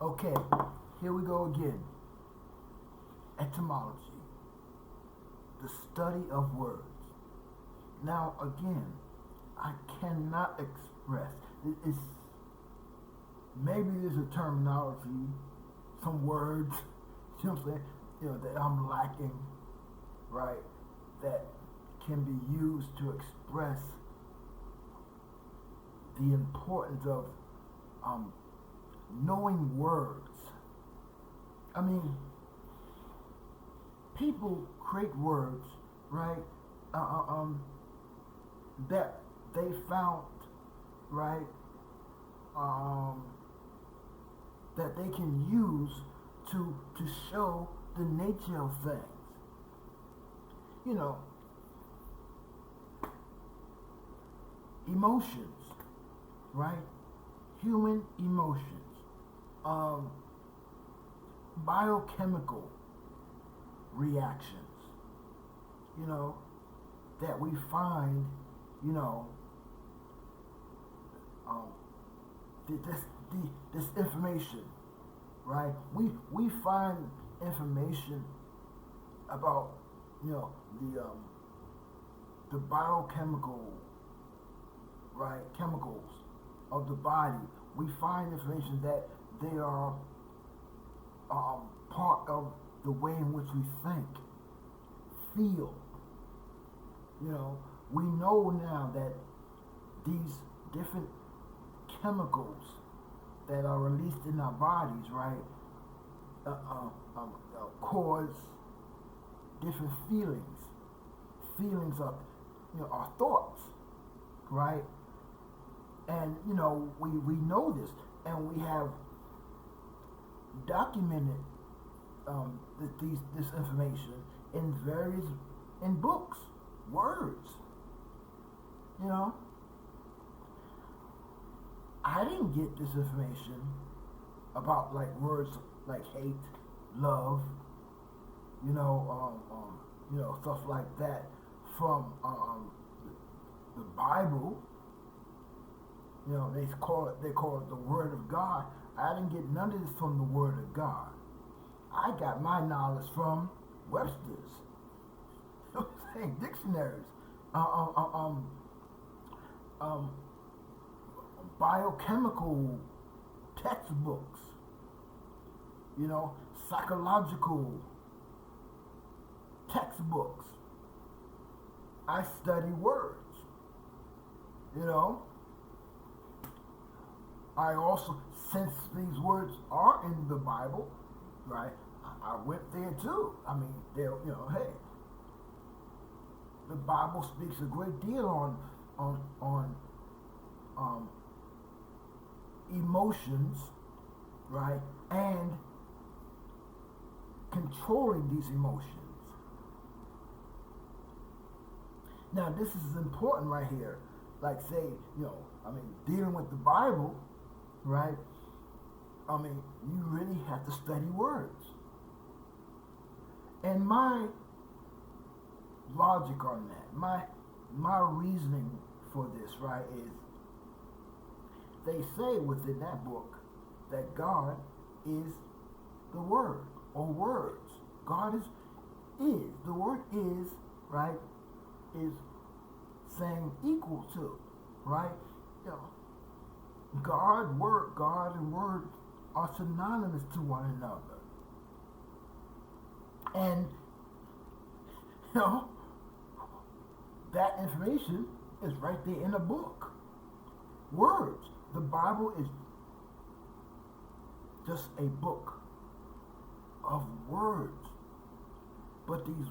Okay, here we go again. Etymology, the study of words. Now, again, I cannot express. It's maybe there's a terminology, some words, you know what I'm saying, that I'm lacking, right? That can be used to express the importance of knowing words. I mean, people create words, right? That they found, right? That they can use to show the nature of things. You know, emotions, right? Human emotions, biochemical reactions, that we find, you know, um, this information, right? We find information about, the biochemical, right, chemicals of the body. We find information that they are part of the way in which we think, feel. We know now that these different chemicals that are released in our bodies, right, cause different feelings of, our thoughts, right? And we know this, and we have documented this information in books, words. I didn't get this information about like words like hate, love, stuff like that from the Bible. They call it the Word of God. I didn't get none of this from the Word of God. I got my knowledge from Webster's, dictionaries, biochemical textbooks, psychological textbooks. I study words, I also, since these words are in the Bible, right, I went there too. I mean, hey, the Bible speaks a great deal on emotions, right, and controlling these emotions. Now, this is important right here. Like, say, dealing with the Bible, right? You really have to study words. And my logic on that, my reasoning for this, right, is they say within that book that God is the Word, or words. God is. The word is, right, is saying equal to, right? God and word are synonymous to one another. And, that information is right there in the book. Words. The Bible is just a book of words. But these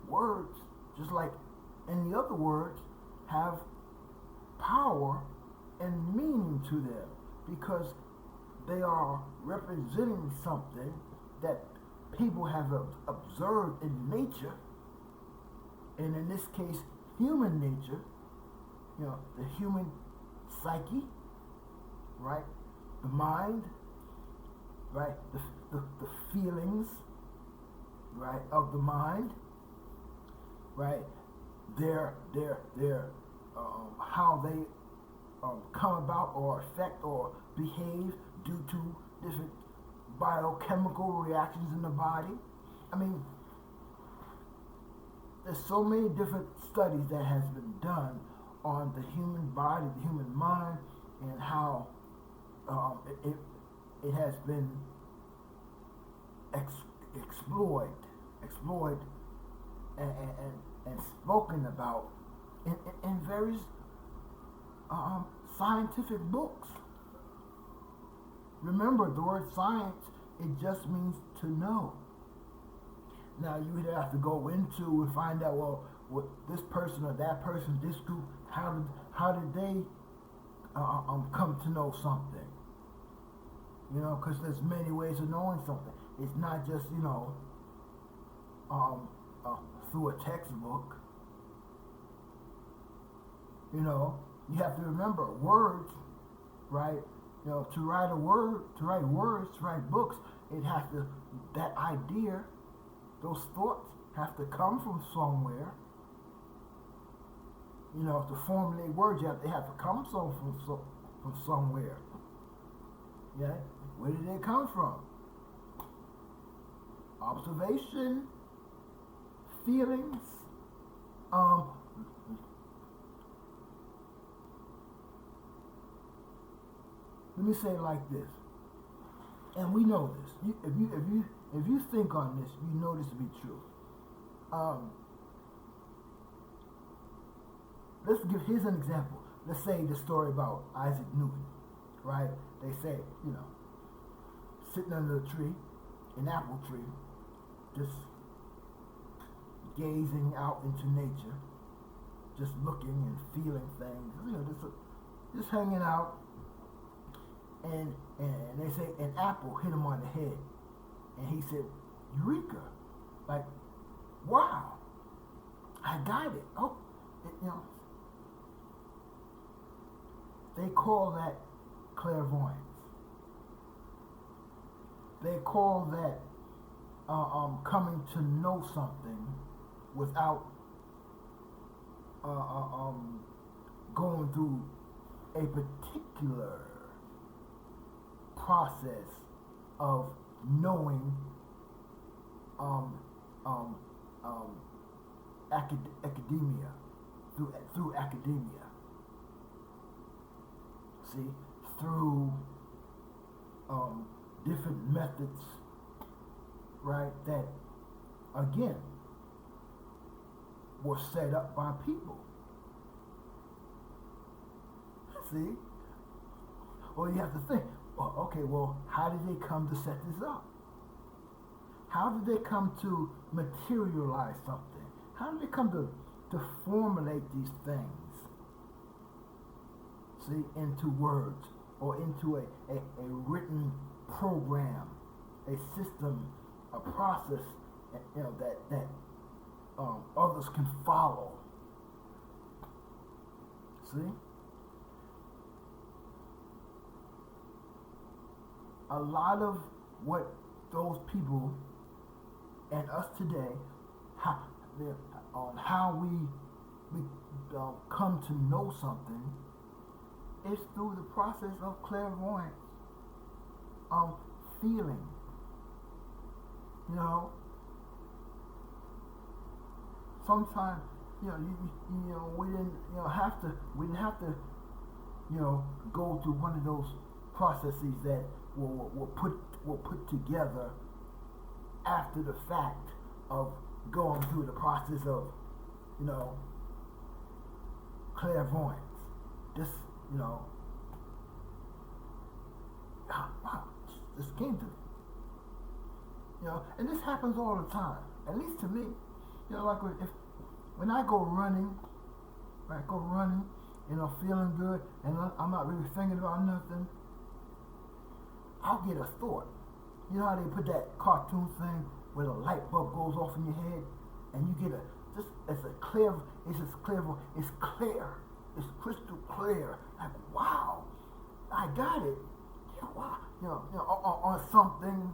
words, just like any other words, have power and meaning to them because they are representing something that people have observed in nature, and in this case, human nature, the human psyche, right? The mind, right? The feelings, right, of the mind, right? Their how they come about or affect or behave due to different biochemical reactions in the body. I mean, there's so many different studies that has been done on the human body, the human mind, and how it has been explored and spoken about in various scientific books. Remember, the word science, it just means to know. Now, you would have to go into and find out, well, what this person or that person, this group, how did they come to know something? You know, because there's many ways of knowing something. It's not just, you know, through a textbook. You know, you have to remember words, right? You know, to write words, to write books, it has to, that idea, those thoughts have to come from somewhere. You know, to formulate words, they have to come from somewhere. Yeah? Where did they come from? Observation, feelings, let me say it like this, and we know this. If you think on this, you know this to be true. Here's an example. Let's say the story about Isaac Newton, right? They say, you know, sitting under a tree, an apple tree, just gazing out into nature, just looking and feeling things, you know, just hanging out. And they say an apple hit him on the head, and he said, "Eureka!" Like, wow, I got it. Oh, you know, they call that clairvoyance. They call that coming to know something without going through a particular process of knowing academia, through academia. See, through different methods, right, that again were set up by people. See? Well, you have to think, well, okay, well, how did they come to set this up? How did they come to materialize something? How did they come to formulate these things, see, into words or into a written program, a system, a process, you know, that others can follow? See? A lot of what those people and us today, on how we come to know something, is through the process of clairvoyance, feeling. You know, sometimes, you know, we didn't have to, you know, go through one of those processes that were put together after the fact of going through the process of, you know, clairvoyance. Just, you know, wow, this came to me. You know, and this happens all the time. At least to me. You know, like when I go running, you know, feeling good, and I'm not really thinking about nothing, I'll get a thought. You know how they put that cartoon thing where the light bulb goes off in your head, and you get it's clear, it's crystal clear. Like, wow, I got it. Yeah, wow. You know, on something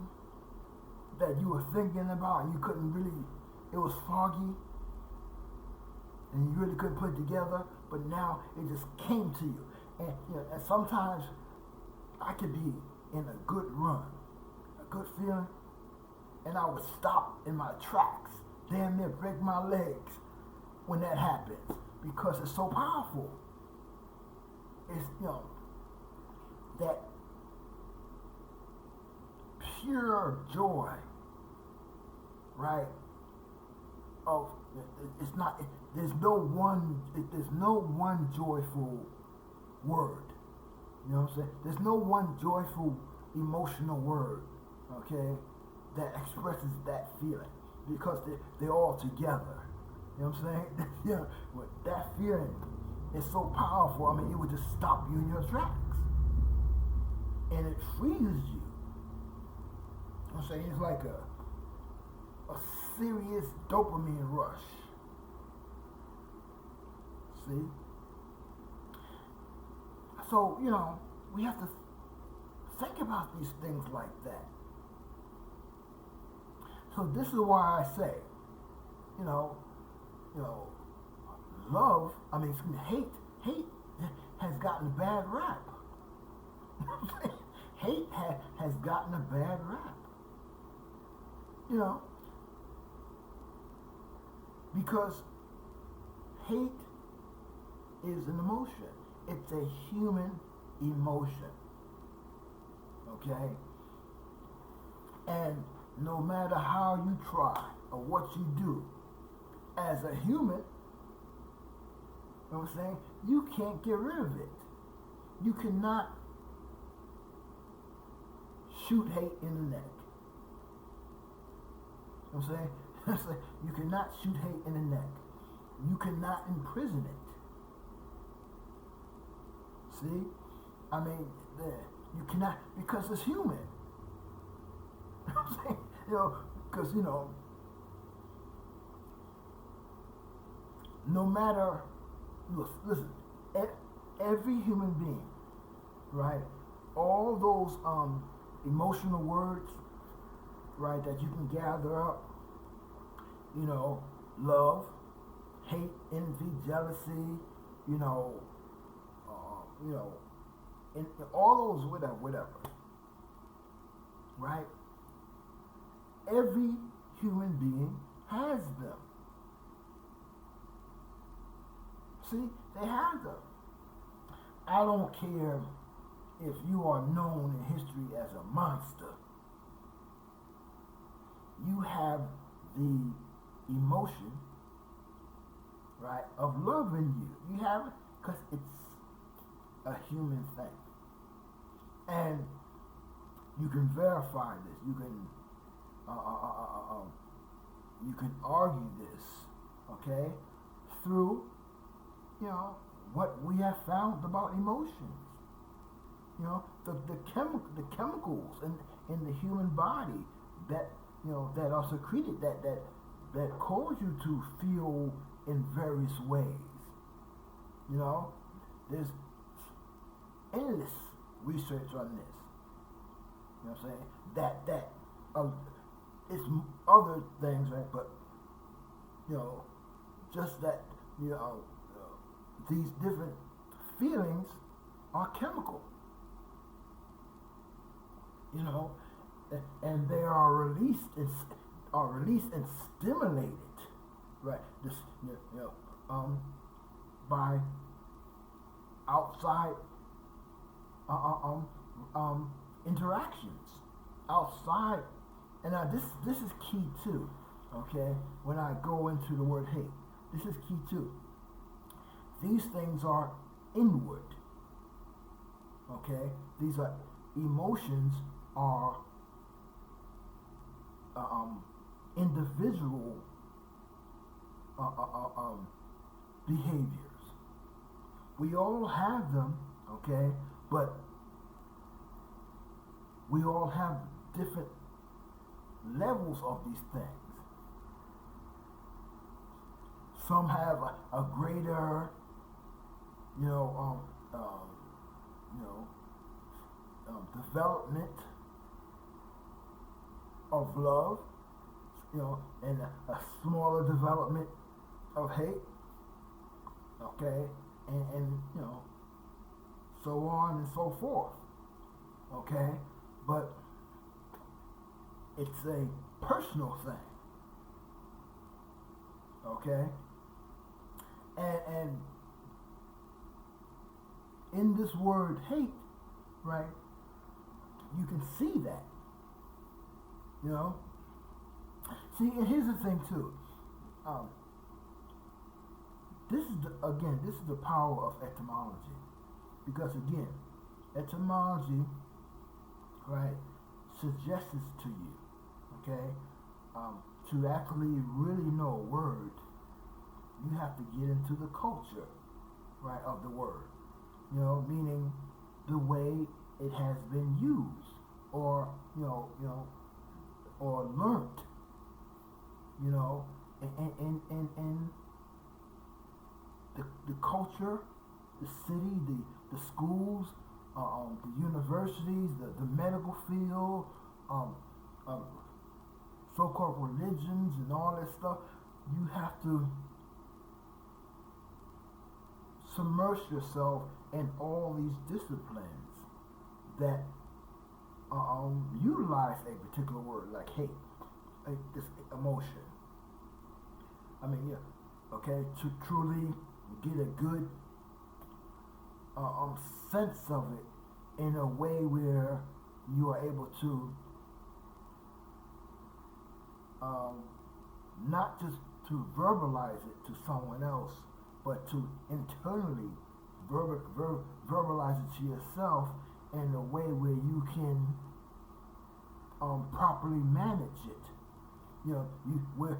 that you were thinking about and you couldn't really, it was foggy, and you really couldn't put it together, but now it just came to you. And, you know, and sometimes I could be in a good run, good feeling, and I would stop in my tracks, damn near break my legs when that happens, because it's so powerful. It's, that pure joy, right? Of it's not. There's no one joyful word. You know what I'm saying? There's no one joyful emotional word, okay, that expresses that feeling, because they're all together. You know what I'm saying? Yeah, but that feeling is so powerful. I mean, it would just stop you in your tracks, and it freezes you. You know what I'm saying? It's like a serious dopamine rush. See? So, we have to think about these things like that. So this is why I say, love, hate has gotten a bad rap. Hate has gotten a bad rap. Because hate is an emotion. It's a human emotion. Okay? And no matter how you try or what you do, as a human, you know what I'm saying, you can't get rid of it. You cannot shoot hate in the neck. You know what I'm saying? You cannot shoot hate in the neck. You cannot imprison it. See? I mean, you cannot, because it's human. You know what I'm saying? Because, no matter, listen, every human being, right, all those emotional words, right, that you can gather up, love, hate, envy, jealousy, and all those whatever, right? Every human being has them. See, they have them. I don't care if you are known in history as a monster. You have the emotion, right, of love in you. You have it because it's a human thing. And you can verify this. You can argue this, okay, through, what we have found about emotions. The chemicals in the human body that that are secreted that cause you to feel in various ways. There's endless research on this. You know what I'm saying? It's other things, right? But just that these different feelings are chemical. And they are released and stimulated, right? This, by outside interactions, outside, and now this is key too. Okay, when I go into the word hate, this is key too. These things are inward. Okay, these are emotions are individual behaviors. We all have them, okay, but we all have different levels of these things. Some have a greater, development of love, and a smaller development of hate, okay, and so on and so forth, okay, but It's a personal thing. Okay? And in this word hate, right, you can see that. You know? See, and here's the thing too. This is the power of etymology. Because again, etymology, right, suggests to you, okay, to actually really know a word, you have to get into the culture, right, of the word. You know, meaning the way it has been used, or or learnt, in the culture, the city, the schools, the universities, the medical field, so-called religions and all that stuff. You have to submerge yourself in all these disciplines that utilize a particular word like hate, like this emotion. I mean, yeah, okay, to truly get a good sense of it in a way where you are able to not just to verbalize it to someone else, but to internally verbalize it to yourself in a way where you can properly manage it. You know, where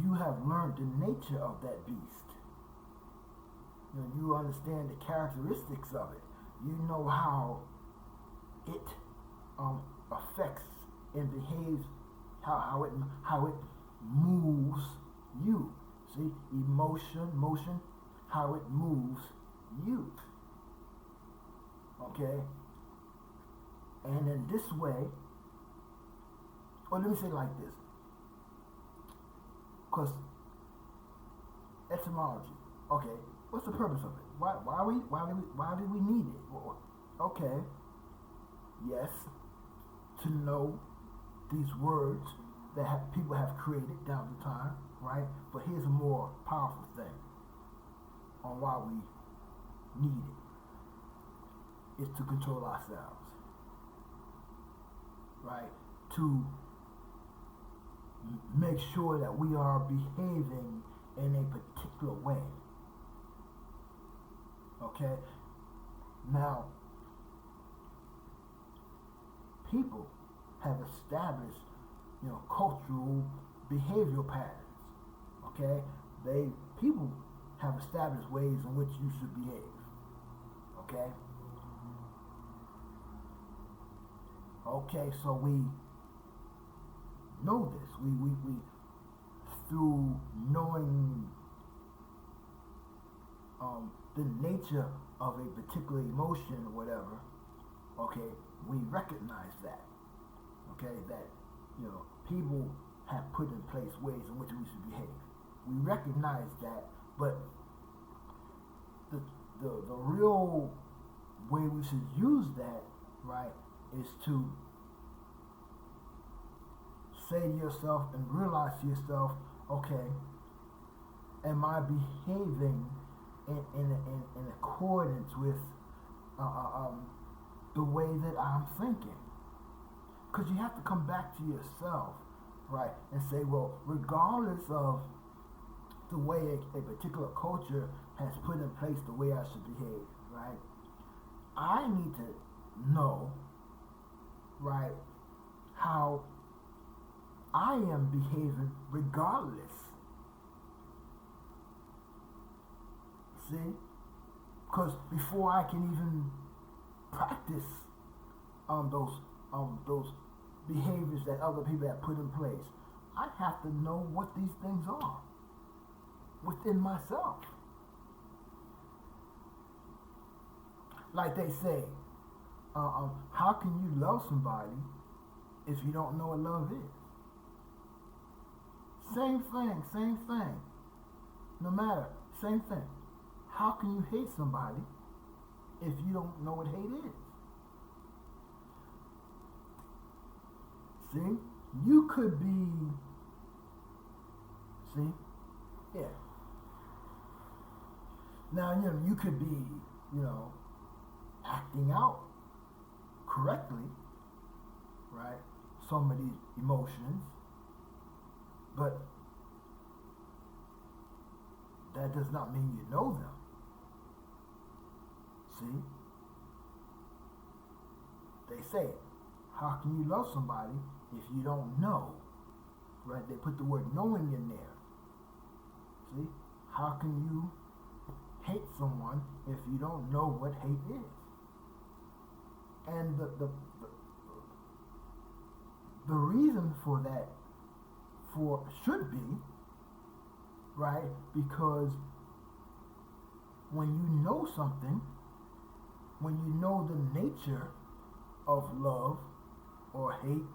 you have learned the nature of that beast. You know, you understand the characteristics of it. You know how it affects and behaves, how it moves you. See, motion, how it moves you. Okay? And in this way, or let me say it like this, because etymology, okay, what's the purpose of it? Why do we need it? Well, okay, yes, to know these words that people have created down the time, right? But here's a more powerful thing on why we need it. Is to control ourselves, right? To make sure that we are behaving in a particular way. Okay? Now, people have established, cultural behavioral patterns. Okay? People have established ways in which you should behave. Okay? Okay, so we know this. We through knowing the nature of a particular emotion or whatever, okay, we recognize that. Okay, that people have put in place ways in which we should behave. We recognize that, but the real way we should use that, right, is to say to yourself and realize to yourself, okay, am I behaving in accordance with the way that I'm thinking? Because you have to come back to yourself, right, and say, well, regardless of the way a particular culture has put in place the way I should behave, right, I need to know, right, how I am behaving regardless. See? Because before I can even practice those behaviors that other people have put in place, I have to know what these things are within myself. Like they say, how can you love somebody if you don't know what love is? Same thing. No matter, same thing. How can you hate somebody if you don't know what hate is? See, you could be, see, yeah. Now, you could be, acting out correctly, right? Some of these emotions, but that does not mean you know them. See? They say, how can you love somebody if you don't know? Right? They put the word knowing in there. See? How can you hate someone if you don't know what hate is? And the reason for that should be, right? Because when you know something, when you know the nature of love or hate,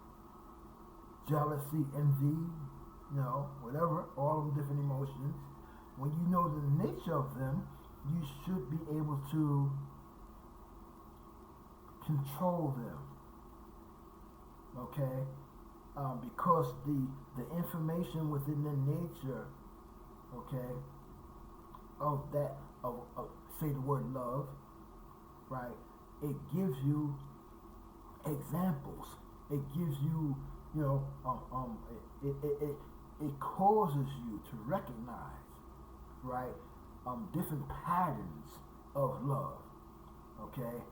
jealousy, envy, whatever, all of the different emotions, when you know the nature of them, you should be able to control them, okay? Because the information within the nature, okay, of that, of say the word love, right? It gives you examples. It gives you, it causes you to recognize, right, different patterns of love, okay?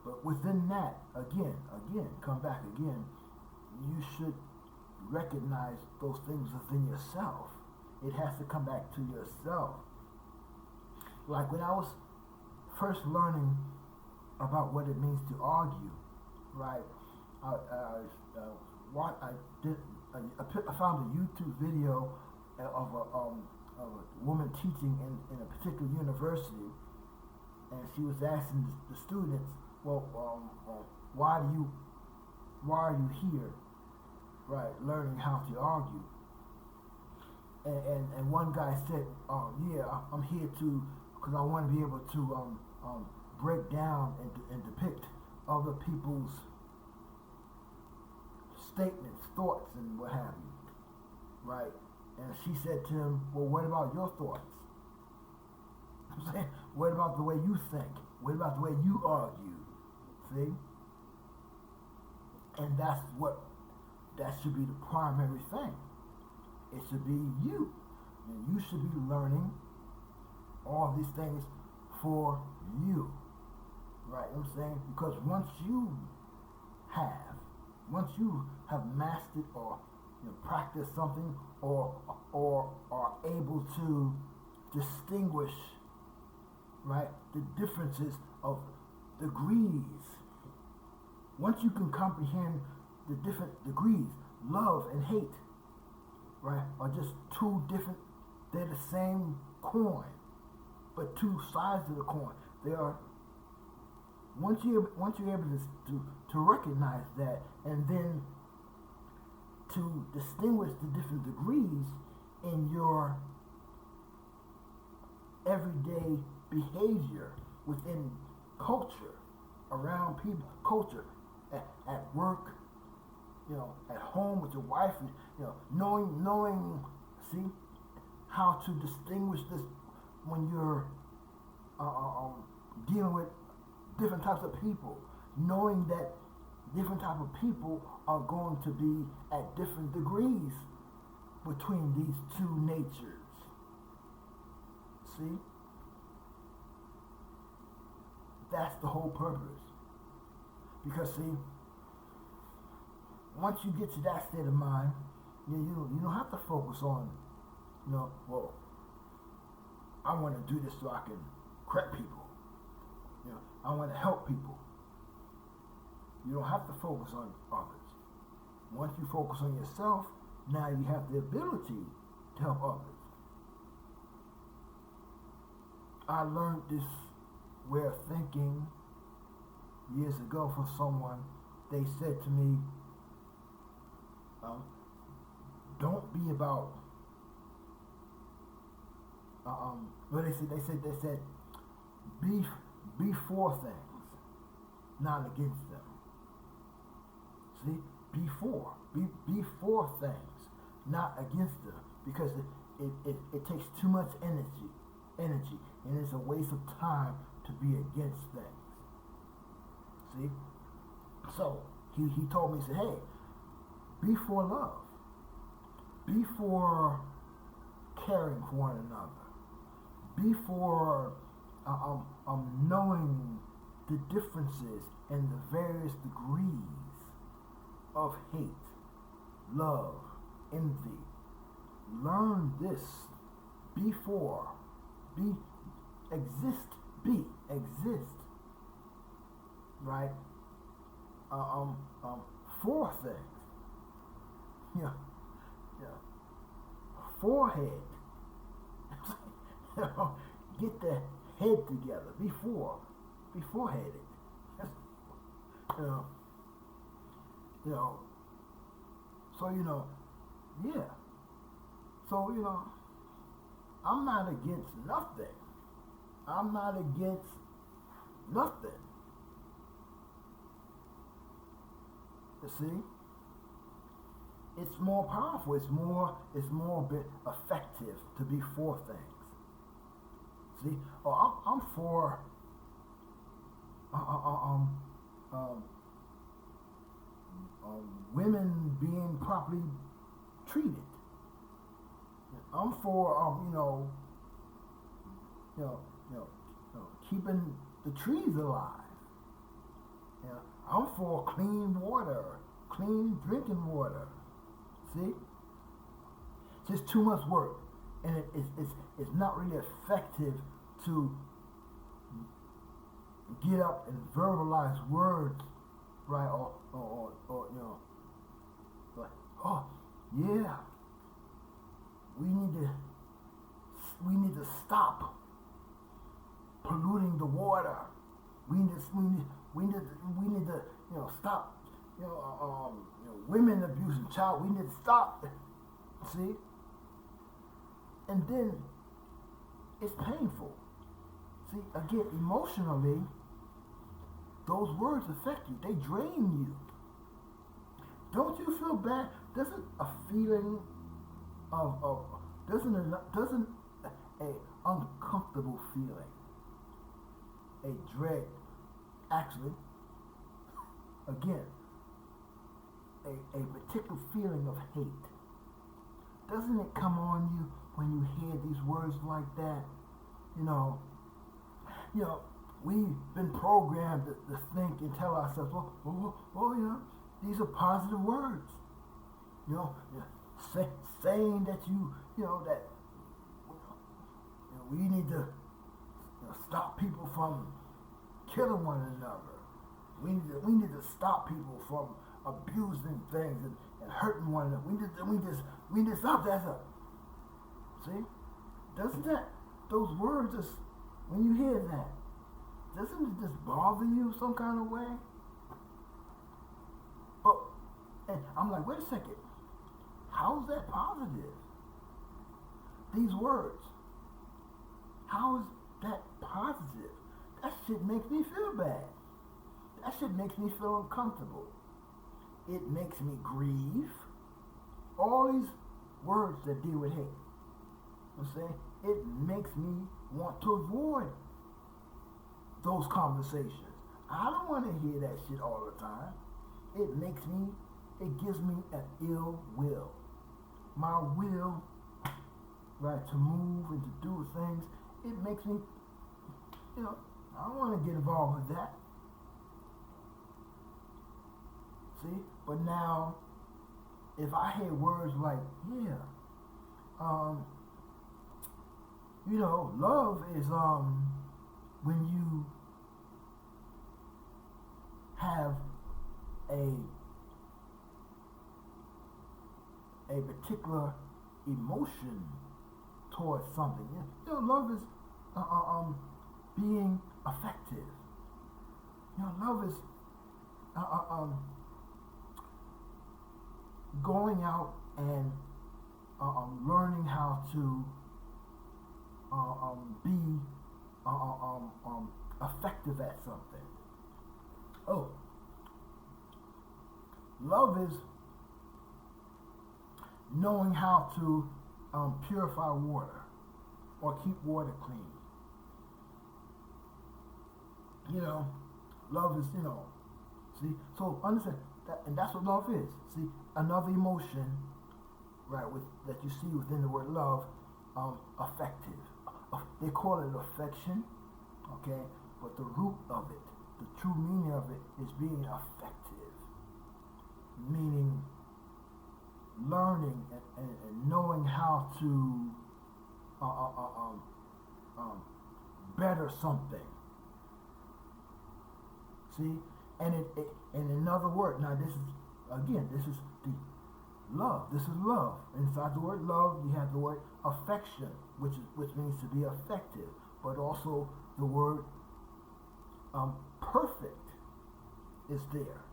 But within that, again, come back again, you should recognize those things within yourself. It has to come back to yourself. Like when I was first learning about what it means to argue, right? I found a YouTube video of a woman teaching in a particular university, and she was asking the students, well, why are you here, right, learning how to argue? And one guy said, yeah, I'm here because I want to be able to break down and depict other people's statements, thoughts, and what have you, right? And she said to him, well, what about your thoughts? I'm saying, what about the way you think? What about the way you argue? See? And that should be the primary thing. It should be you. And you should be learning all these things for you. Right? You know what I'm saying? Because once you have mastered or practiced something or are able to distinguish, right, the differences of degrees. Once you can comprehend the different degrees, love and hate, right, are just two different, they're the same coin, but two sides of the coin. They are, once you're able to recognize that, and then to distinguish the different degrees in your everyday behavior within culture, around people, culture, at work, at home with your wife, knowing, see, how to distinguish this when you're dealing with different types of people, knowing that different type of people are going to be at different degrees between these two natures. See? That's the whole purpose. Because see, once you get to that state of mind, you don't have to focus on, well, I want to do this so I can correct people. I want to help people. You don't have to focus on others. Once you focus on yourself, now you have the ability to help others. I learned this way of thinking years ago from someone. They said to me, don't be about, well, they said, be for things. not against them. See, before things, not against them, because it takes too much energy, and it's a waste of time to be against things. See, so he told me, he said, hey, be for love, be for caring for one another, be for knowing the differences and the various degrees of hate, love, envy. Learn this. Be for, exist, right? For things. Yeah, yeah. Forehead. Get the head together. Beforeheaded. You know, you know. So yeah. So I'm not against nothing. I'm not against nothing. You see? It's more powerful. It's more a bit effective to be for things. See? Oh, I'm for women being properly treated. I'm for keeping the trees alive. I'm for clean water, clean drinking water. See, it's just too much work, and it's not really effective to get up and verbalize words, right? Or like, oh yeah, we need to stop polluting the water. We need to stop women abuse and child. We need to stop. See, and then it's painful. See, again, emotionally, those words affect you. They drain you. Don't you feel bad? Doesn't a feeling doesn't a uncomfortable feeling, a dread, actually, again, a particular feeling of hate, doesn't it come on you when you hear these words like that? We've been programmed to think and tell ourselves, these are positive words. Saying that that we need to stop people from killing one another. We need to stop people from abusing things and hurting one another. We need to stop that stuff. See? Doesn't those words just, when you hear that, doesn't it just bother you some kind of way? And I'm like, wait a second. How is that positive? These words. How is that positive? That shit makes me feel bad. That shit makes me feel uncomfortable. It makes me grieve. All these words that deal with hate. I'm saying, it makes me want to avoid those conversations. I don't want to hear that shit all the time. It gives me an ill will. My will, right, to move and to do things, it makes me, I don't want to get involved with that. See? But now, if I hear words like, love is when you have a particular emotion towards something. Love is being effective. Love is going out and learning how to be effective at something. Oh, love is knowing how to purify water or keep water clean. You know, love is, see, so understand that, and that's what love is. See, another emotion, right, that you see within the word love, affective. They call it affection, okay, but the root of it, the true meaning of it is being affective, meaning learning and knowing how to better something. See, and in another word. Now this is the love. This is love. Inside the word love, you have the word affection, which means to be affective, but also the word perfect is there.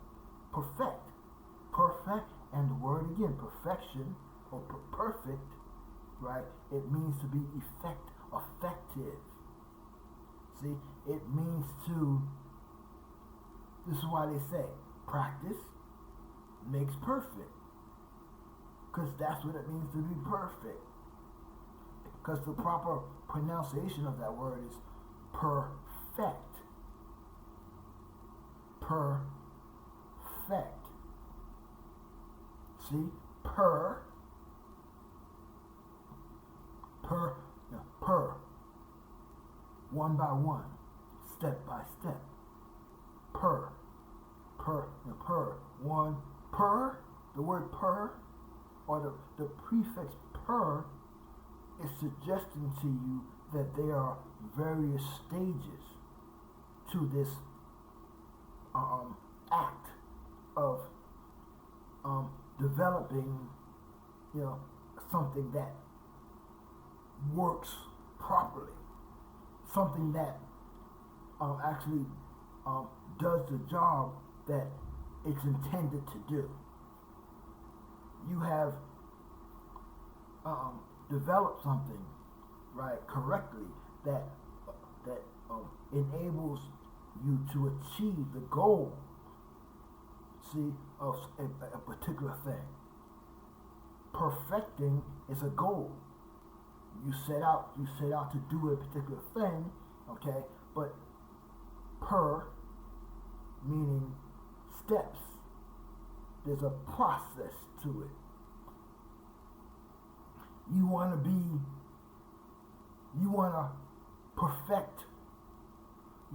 Perfect, and the word again, perfection or perfect, right? It means to be effective. See, it means to. This is why they say practice makes perfect, because that's what it means to be perfect. Because the proper pronunciation of that word is perfect. Perfect. See, per, one by one, step by step. Per, one, the word per, or the prefix per, is suggesting to you that there are various stages to this act of developing, something that works properly, something that actually does the job that it's intended to do. You have developed something, right, correctly that enables you to achieve the goal, see, of a particular thing. Perfecting is a goal. You set out to do a particular thing, okay, but meaning steps. There's a process to it. You want to perfect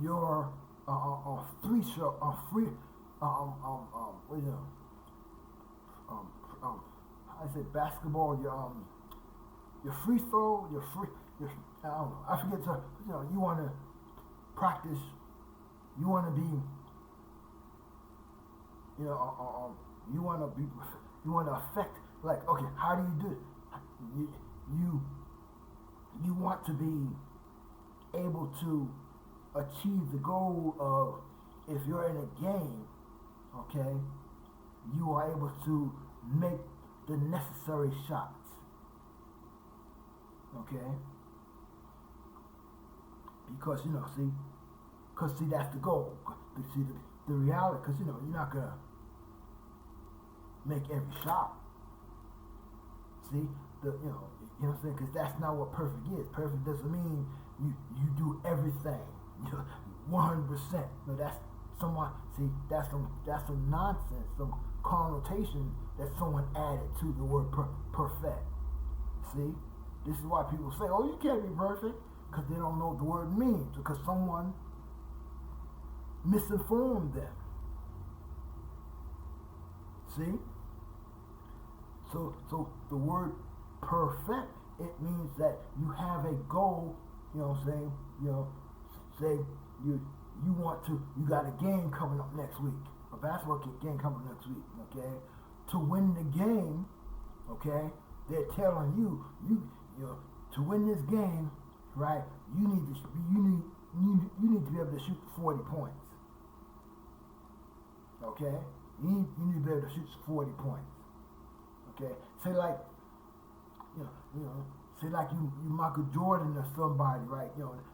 your I said basketball, your free throw, I don't know, I forget to, you want to practice, you want to be, you want to affect, like, okay, how do you do it? You want to be able to achieve the goal of, if you're in a game, okay, you are able to make the necessary shots, okay, because see that's the goal. See the reality, because you're not gonna make every shot. See you know what I'm saying? Because that's not what perfect is. Perfect doesn't mean you do everything 100%. No, that's someone. See, that's some nonsense, some connotation that someone added to the word perfect. See, this is why people say, "Oh, you can't be perfect," because they don't know what the word means, because someone misinformed them. See, so the word perfect, it means that you have a goal. You know what I'm saying? Say you got a game coming up next week, a basketball game coming up next week. Okay, to win the game, okay, they're telling you to win this game, right? You need to be able to shoot 40 points. Okay, you need to be able to shoot 40 points. Okay, say like say like you Michael Jordan or somebody, right?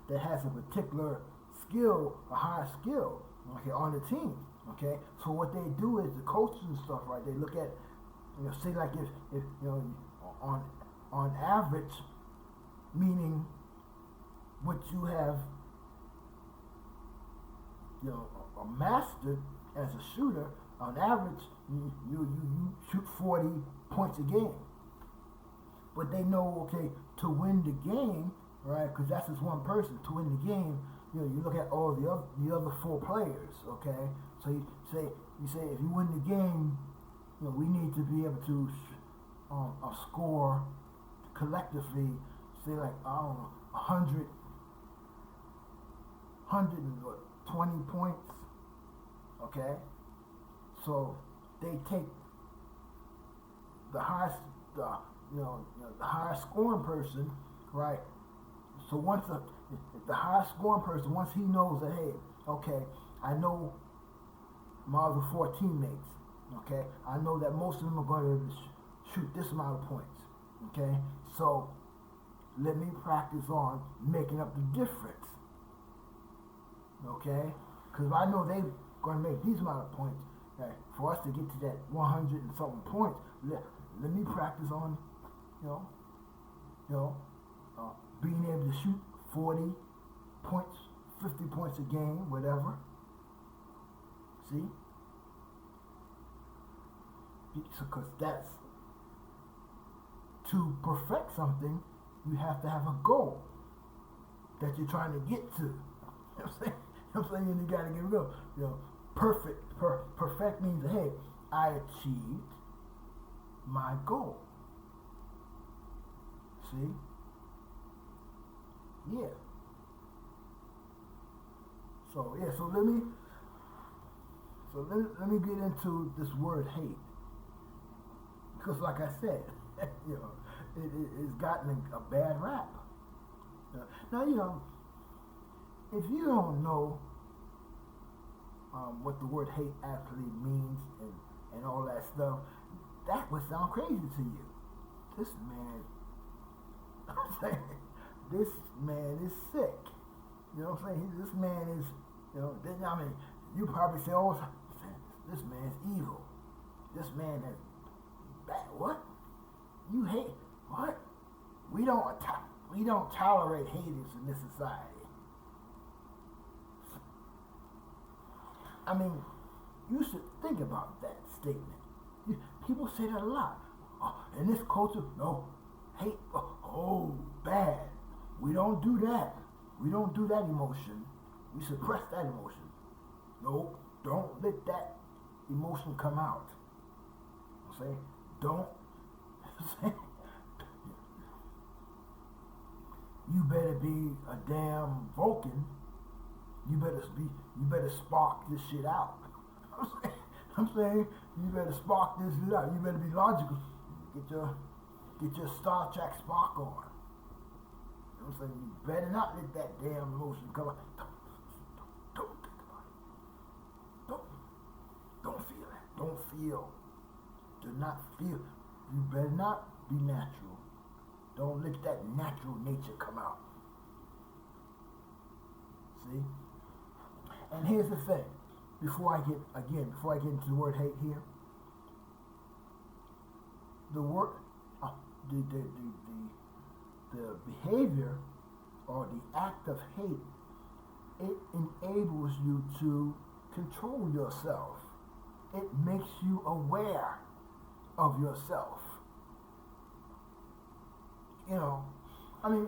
That has a particular skill, a high skill, okay, on the team. Okay, so what they do is the coaches and stuff, right? They look at, say like if on on average, meaning what you have, a master as a shooter. On average, you shoot 40 points a game. But they know, okay, to win the game, right? Because that's just one person. To win the game, you look at all the other four players, okay? So you say if you win the game, we need to be able to score collectively, say like I don't know, 120 points, okay? So they take the highest, the highest scoring person, right? So once the highest scoring person, once he knows that, hey, okay, I know my other four teammates, okay, I know that most of them are going to be able to shoot this amount of points, okay, so let me practice on making up the difference, okay, because I know they're going to make these amount of points, right? For us to get to that 100 and something points, let me practice on, being able to shoot 40 points, 50 points a game, whatever. See? Because that's, to perfect something, you have to have a goal that you're trying to get to. You know what I'm saying? You gotta get a goal. Perfect means, hey, I achieved my goal. See? Yeah. So let me get into this word hate, because like I said, it's gotten a bad rap. Now if you don't know what the word hate actually means and all that stuff, that would sound crazy to you. This man, I'm saying, this man is sick. You know what I'm saying? This man is, you probably say, oh, this man's evil. This man has bad, what? You hate, what? We don't tolerate haters in this society. I mean, you should think about that statement. People say that a lot. Oh, in this culture, no, hate, bad. We don't do that. We don't do that emotion. We suppress that emotion. No, don't let that emotion come out. Say, don't say, you better be a damn Vulcan. You better spark this shit out. I'm saying, you better spark this shit out. You better be logical. Get your Star Trek spark on. I'm saying, you better not let that damn emotion come out. Don't think about it. Don't feel that. Don't feel. Do not feel. You better not be natural. Don't let that natural nature come out. See? And here's the thing. Before I get into the word hate here, the word, the behavior or the act of hate, it enables you to control yourself. It makes you aware of yourself.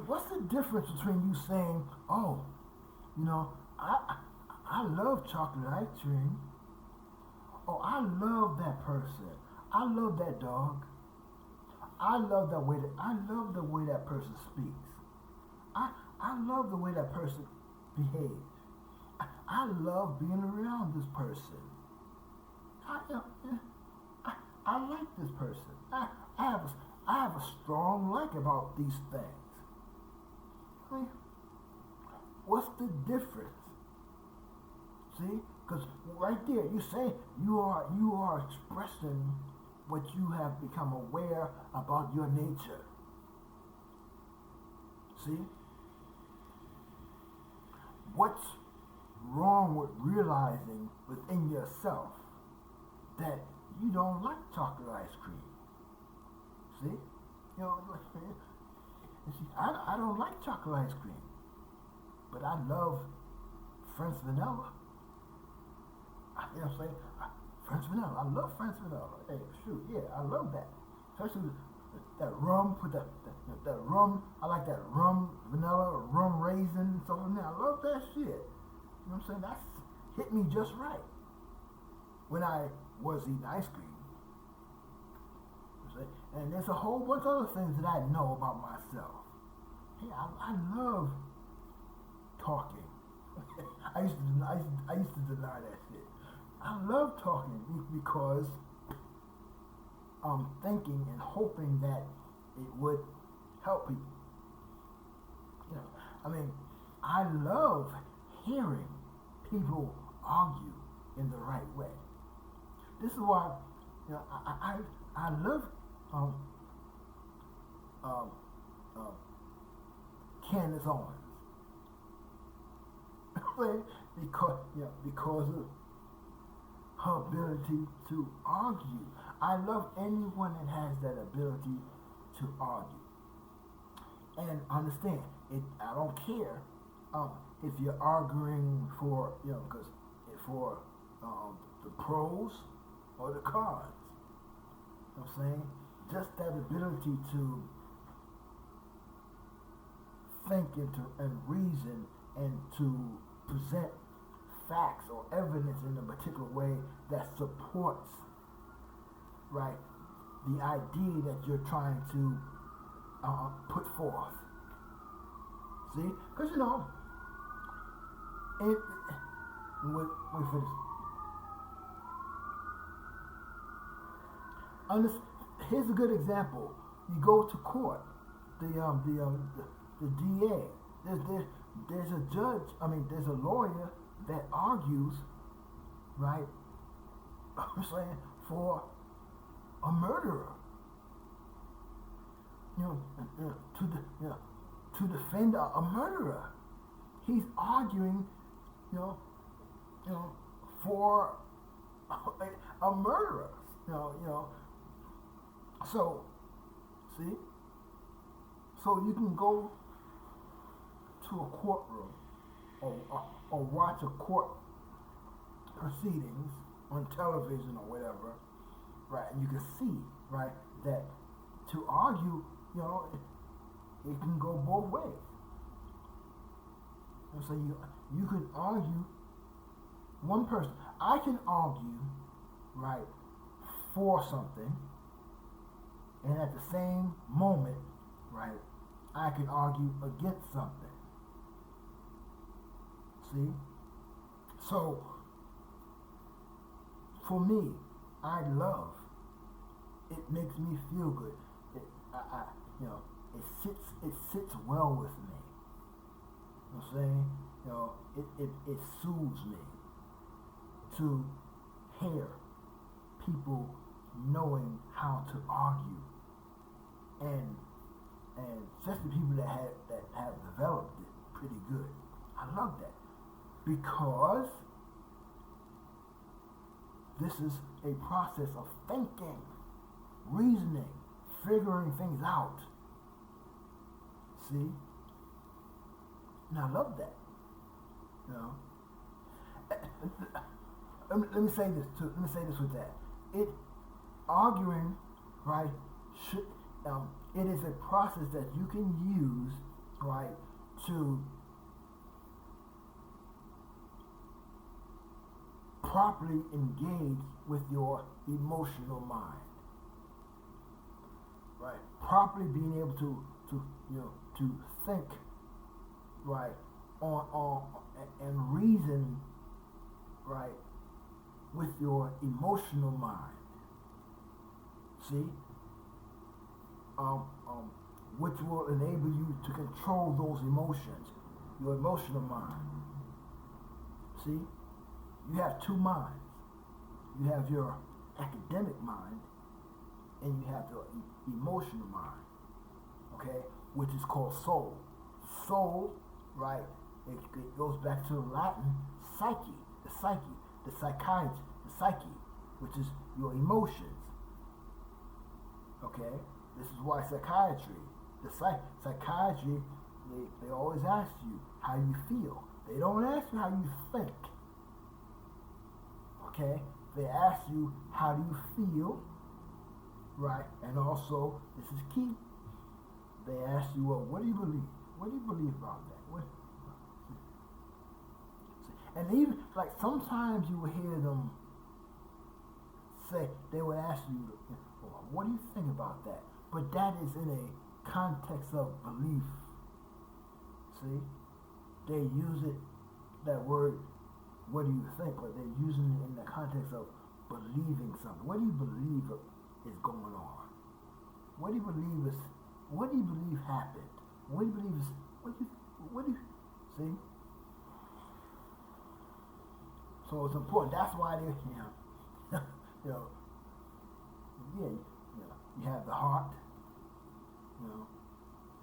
What's the difference between you saying, oh, I love chocolate ice cream. Oh, I love that person. I love that dog. I love the way that person speaks. I love the way that person behaves. I love being around this person. I like this person. I have a strong like about these things. What's the difference? See, because right there, you say you are expressing what you have become aware about your nature. See, wrong with realizing within yourself that you don't like chocolate ice cream. See? You know, I don't like chocolate ice cream, but I love French vanilla. You know what I'm saying? French vanilla. I love French vanilla. Hey, shoot, yeah, I love that. Especially that rum, put that rum. I like that rum vanilla, or rum raisin, something like that. I love that shit. You know what I'm saying? That's hit me just right when I was eating ice cream. And there's a whole bunch of other things that I know about myself. Hey, I love talking. I used to deny that shit. I love talking because I'm thinking and hoping that it would help people. You know, I mean, I love hearing people argue in the right way. This is why, you know, I love Candace Owens. Because of her ability to argue. I love anyone that has that ability to argue. And understand, I don't care if you're arguing for, you know, because for the pros or the cons. You know what I'm saying? Just that ability to think and reason and to present facts or evidence in a particular way that supports, right, the idea that you're trying to put forth. See? Because, you know, wait for this. Here's a good example. You go to court, the DA. There's a judge. I mean, there's a lawyer that argues, right? I'm saying for a murderer. You know, to defend a murderer. He's arguing, you know, for a murderer. You know. So, see? So you can go to a courtroom or watch a court proceedings on television or whatever, right? And you can see, right, that to argue, you know, it can go both ways. And so you can argue, one person, I can argue, right, for something, and at the same moment, right, I can argue against something. See? So, for me, I love, it makes me feel good. You know, it sits well with me. You know what I'm saying? You know, it soothes me to hear people knowing how to argue, and especially people that have developed it pretty good. I love that because this is a process of thinking, reasoning, figuring things out. See? And I love that. You know? Let me say this too. Let me say this with that. Arguing, right, it is a process that you can use, right, to properly engage with your emotional mind, right? Properly being able to think, right, on and reason, right, with your emotional mind. See, which will enable you to control those emotions, your emotional mind. See, you have two minds. You have your academic mind, and you have your emotional mind. Okay, which is called soul. Soul, right? It goes back to Latin, the psychiatry, the psyche, which is your emotions. Okay? This is why psychiatry, psychiatry, they always ask you how you feel. They don't ask you how you think. Okay? They ask you how do you feel, right? And also, this is key. They ask you, well, what do you believe? What do you believe about that? And even, like, sometimes you will hear them say, they would ask you, well, what do you think about that? But that is in a context of belief. See? They use it, that word, what do you think? But they're using it in the context of believing something. What do you believe is going on? What do you believe happened? What do you believe is, see? So it's important. That's why they, you know, you have the heart.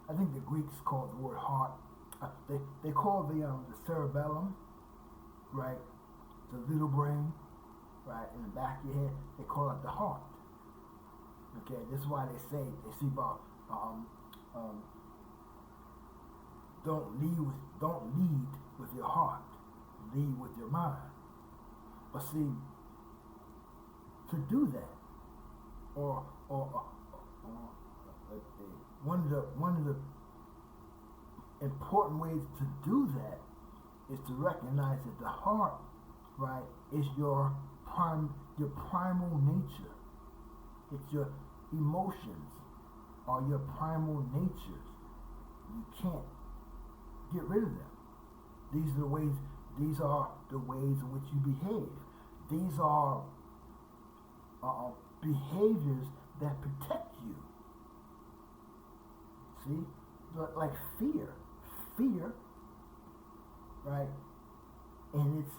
I think the Greeks call the word heart. They call the cerebellum, right? The little brain, right, in the back of your head. They call it the heart. Okay, this is why they see about don't lead with your heart, lead with your mind. But see, to do that, or one of the important ways to do that is to recognize that the heart, right, is your primal nature. It's your emotions are your primal natures. You can't get rid of them. These are the ways in which you behave. These are behaviors that protect you. See? Like fear, right? And it's,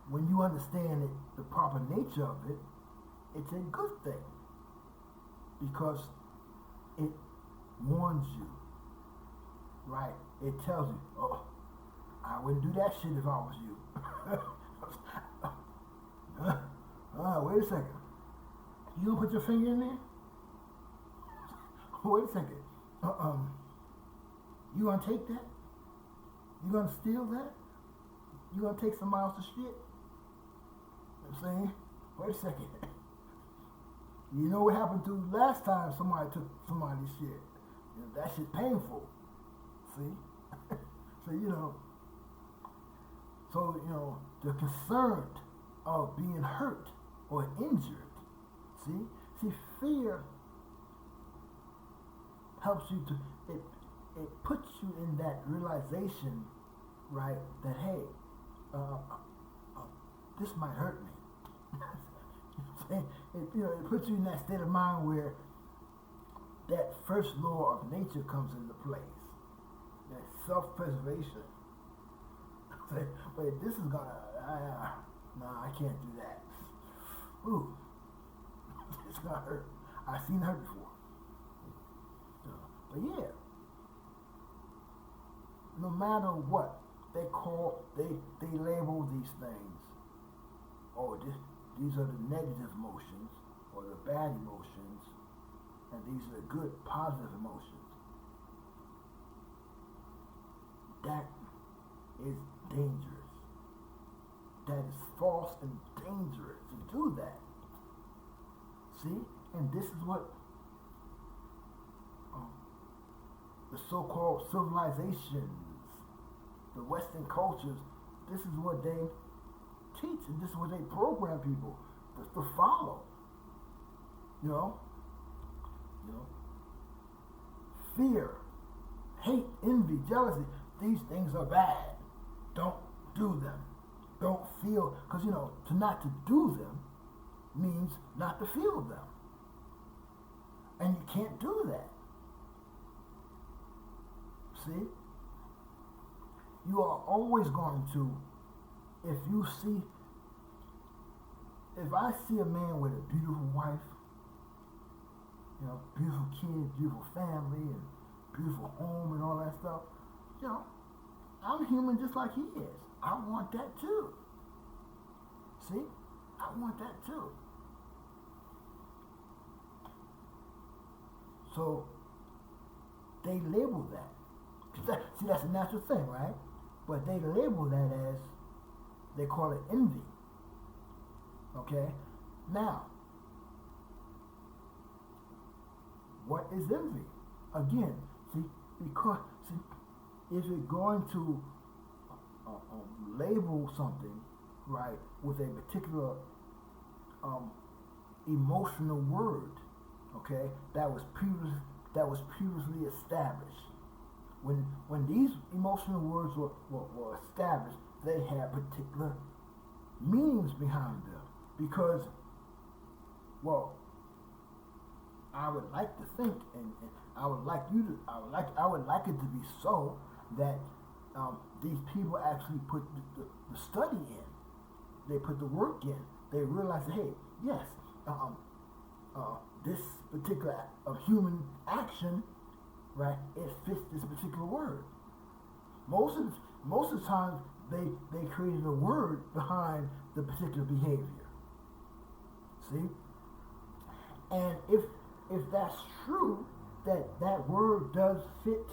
when you understand it, the proper nature of it, it's a good thing. Because it warns you, right? It tells you, oh, I wouldn't do that shit if I was you. Wait a second. You gonna put your finger in there? Wait a second. You gonna take that? You gonna steal that? You gonna take somebody else's shit? You know what I'm saying? Wait a second. You know what happened to last time somebody took somebody's shit? That shit's painful. See? So, the concern of being hurt or injured. See, fear helps you it puts you in that realization, right, that hey, this might hurt me. It puts you in that state of mind where that first law of nature comes into place, that self-preservation. Wait, this is gonna, nah, I can't do that. Ooh, it's gonna hurt. I've seen it hurt before. But yeah, no matter what they label these things. Oh, these are the negative emotions or the bad emotions, and these are the good, positive emotions. That is dangerous. That is false and dangerous to do that. See? And this is what the so-called civilizations, the Western cultures, this is what they teach, and this is what they program people to follow. Fear, hate, envy, jealousy, these things are bad. Don't do them. Don't feel, because to not to do them means not to feel them. And you can't do that. See? You are always going to, if I see a man with a beautiful wife, beautiful kids, beautiful family, and beautiful home and all that stuff, I I'm human just like he is. I want that too. See? I want that too. So they label that. See, that's a natural thing, right? But they label that as, they call it envy. Okay? Now, what is envy? Again, see, because, see, if you're going to label something, right, with a particular emotional word, okay, that was previously established. When these emotional words were established, they had particular meanings behind them. Because, well, I would like to think, and I would like it to be so that these people actually put the study in. They put the work in. They realize, hey, yes, this particular human action, right, it fits this particular word. Most of the time, they created a word behind the particular behavior. See? And if that's true, that word does fit,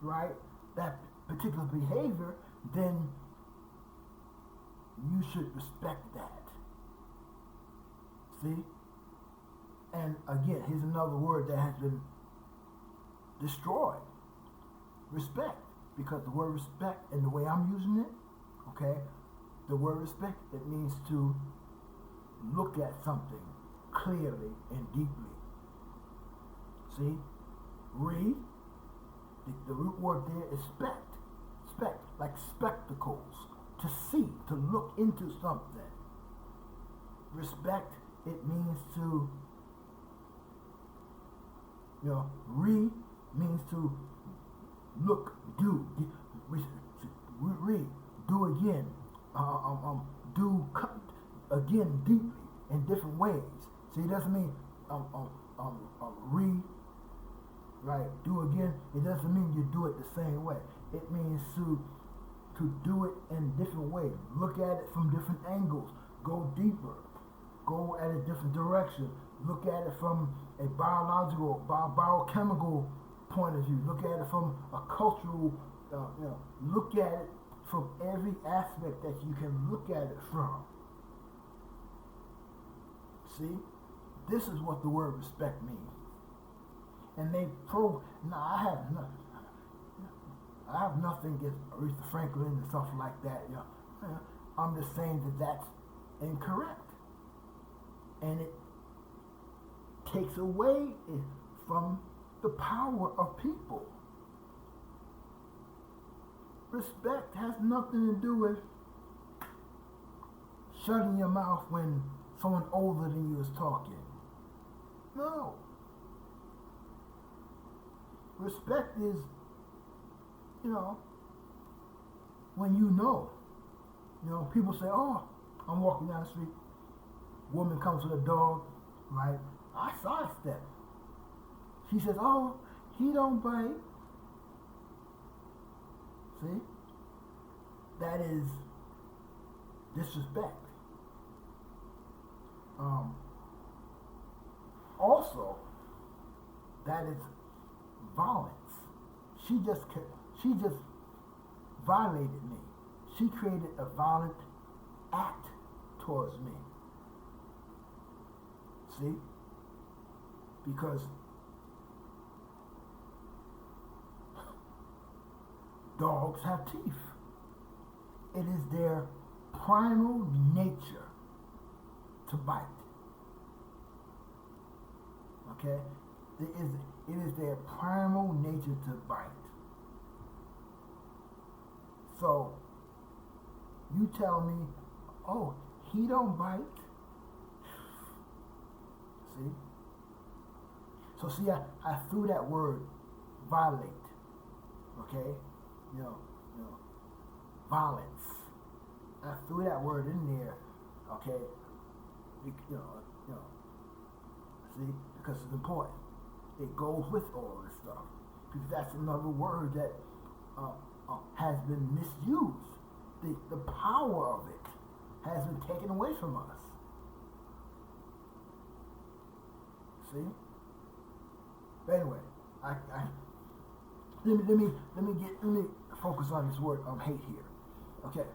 right, that particular behavior, then you should respect that. See? And again, here's another word that has been destroyed. Respect. Because the word respect, and the way I'm using it, okay, the word respect, it means to look at something clearly and deeply. See? Read. The root word there is spect. Spect, like spectacles. To see, to look into something. Respect, it means to, read means to look, do, read, do again, do again deeply in different ways. See, it doesn't mean read, right, do again. It doesn't mean you do it the same way. It means to do it in different ways. Look at it from different angles. Go deeper. Go at a different direction. Look at it from a biological, biochemical point of view. Look at it from a cultural, look at it from every aspect that you can look at it from. See? This is what the word respect means. And they now I have nothing against Aretha Franklin and stuff like that. I'm just saying that that's incorrect. And it takes away from the power of people. Respect has nothing to do with shutting your mouth when someone older than you is talking. No. Respect is, when people say, oh, I'm walking down the street, woman comes with a dog, right? I sidestep. She says, oh, he don't bite. See? That is disrespect. Also, that is violence. She just violated me. She created a violent act towards me. See? Because dogs have teeth. It is their primal nature to bite. Okay? It is their primal nature to bite. So, you tell me, oh, he don't bite. See? So see, I threw that word violate. Okay? Violence. I threw that word in there, okay? See, because it's important. It goes with all this stuff. Because that's another word that has been misused. The power of it has been taken away from us. See? But anyway, let me focus on this word hate here. Okay.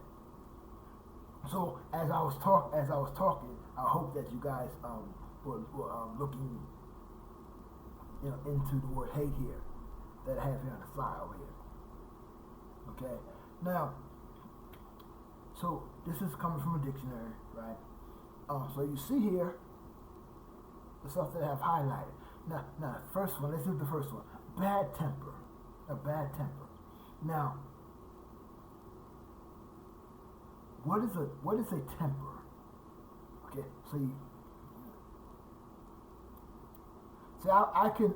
So as I was talking, I hope that you guys were looking, into the word hate here that I have here on the side over here. Okay. Now, so this is coming from a dictionary, right? So you see here the stuff that I have highlighted. Now, the first one. Let's do the first one. Bad temper. A bad temper. Now, what is a temper? Okay, so I can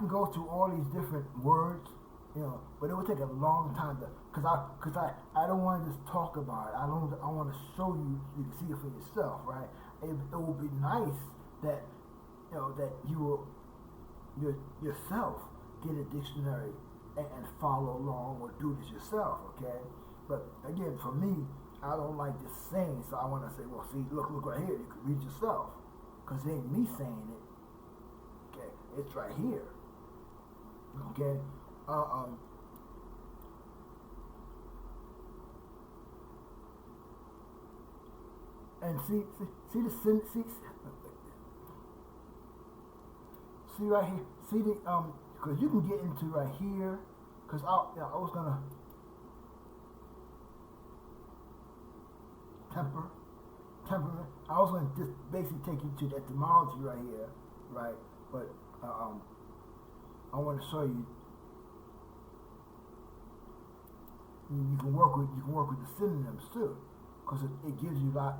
go through all these different words, but it would take a long time because I don't want to just talk about it. I want to show you so you can see it for yourself, right? It would be nice that that you will yourself get a dictionary and follow along or do this yourself, okay? But again, for me, I don't like just saying, so I want to say, well, see, look right here. You can read yourself, because it ain't me saying it. Okay, it's right here. Okay, and see right here. See the because you can get into right here. Because I was gonna temperament. I was gonna just basically take you to the etymology right here, right? But I want to show you. You can work with the synonyms too, because it gives you a lot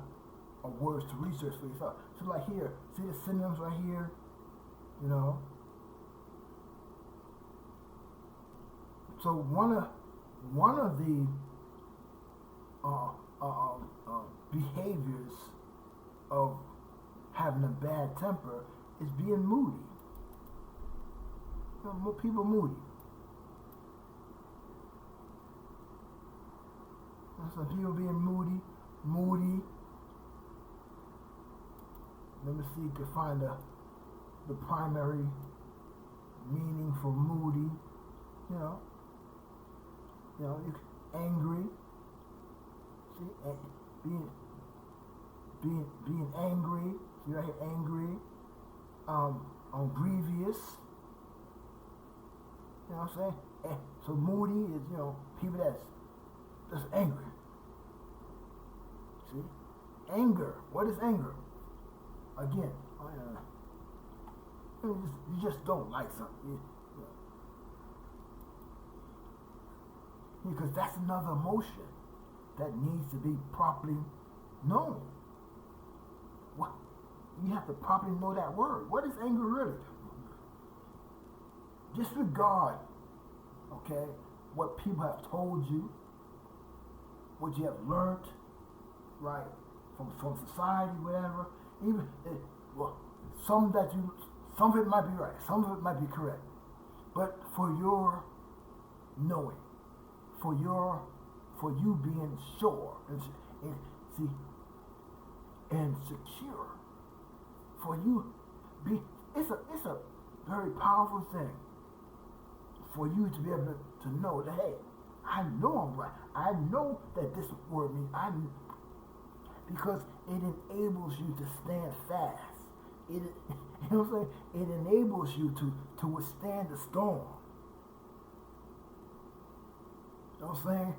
of words to research for yourself. So like here, see the synonyms right here, So one of the behaviors of having a bad temper is being moody. More people moody. Some people being moody. Let me see if you can find the primary meaning for moody. Angry. See, being angry. See right here, angry. Grievous. You know what I'm saying? So moody is people that's angry. See, anger. What is anger? Again, you just don't like something. Because that's another emotion that needs to be properly known. What? You have to properly know that word. What is anger really? Disregard, okay, what people have told you, what you have learned, right, from society, whatever. Even some of it might be right, some of it might be correct, but for your knowing, for you being sure and secure, for you it's a very powerful thing for you to be able to know that, hey, I know I'm right. I know that this word means because it enables you to stand fast. You know what I'm saying? It enables you to withstand the storm. You know what I'm saying?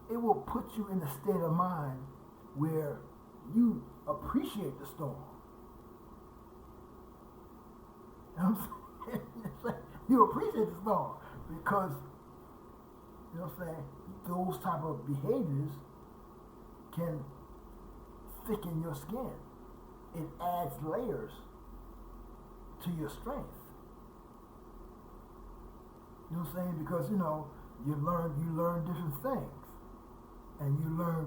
It will put you in a state of mind where you appreciate the storm. You know what I'm saying? You appreciate the storm because, you know what I'm saying, those type of behaviors can thicken your skin. It adds layers to your strength. You know what I'm saying? Because, you learn different things. And you learn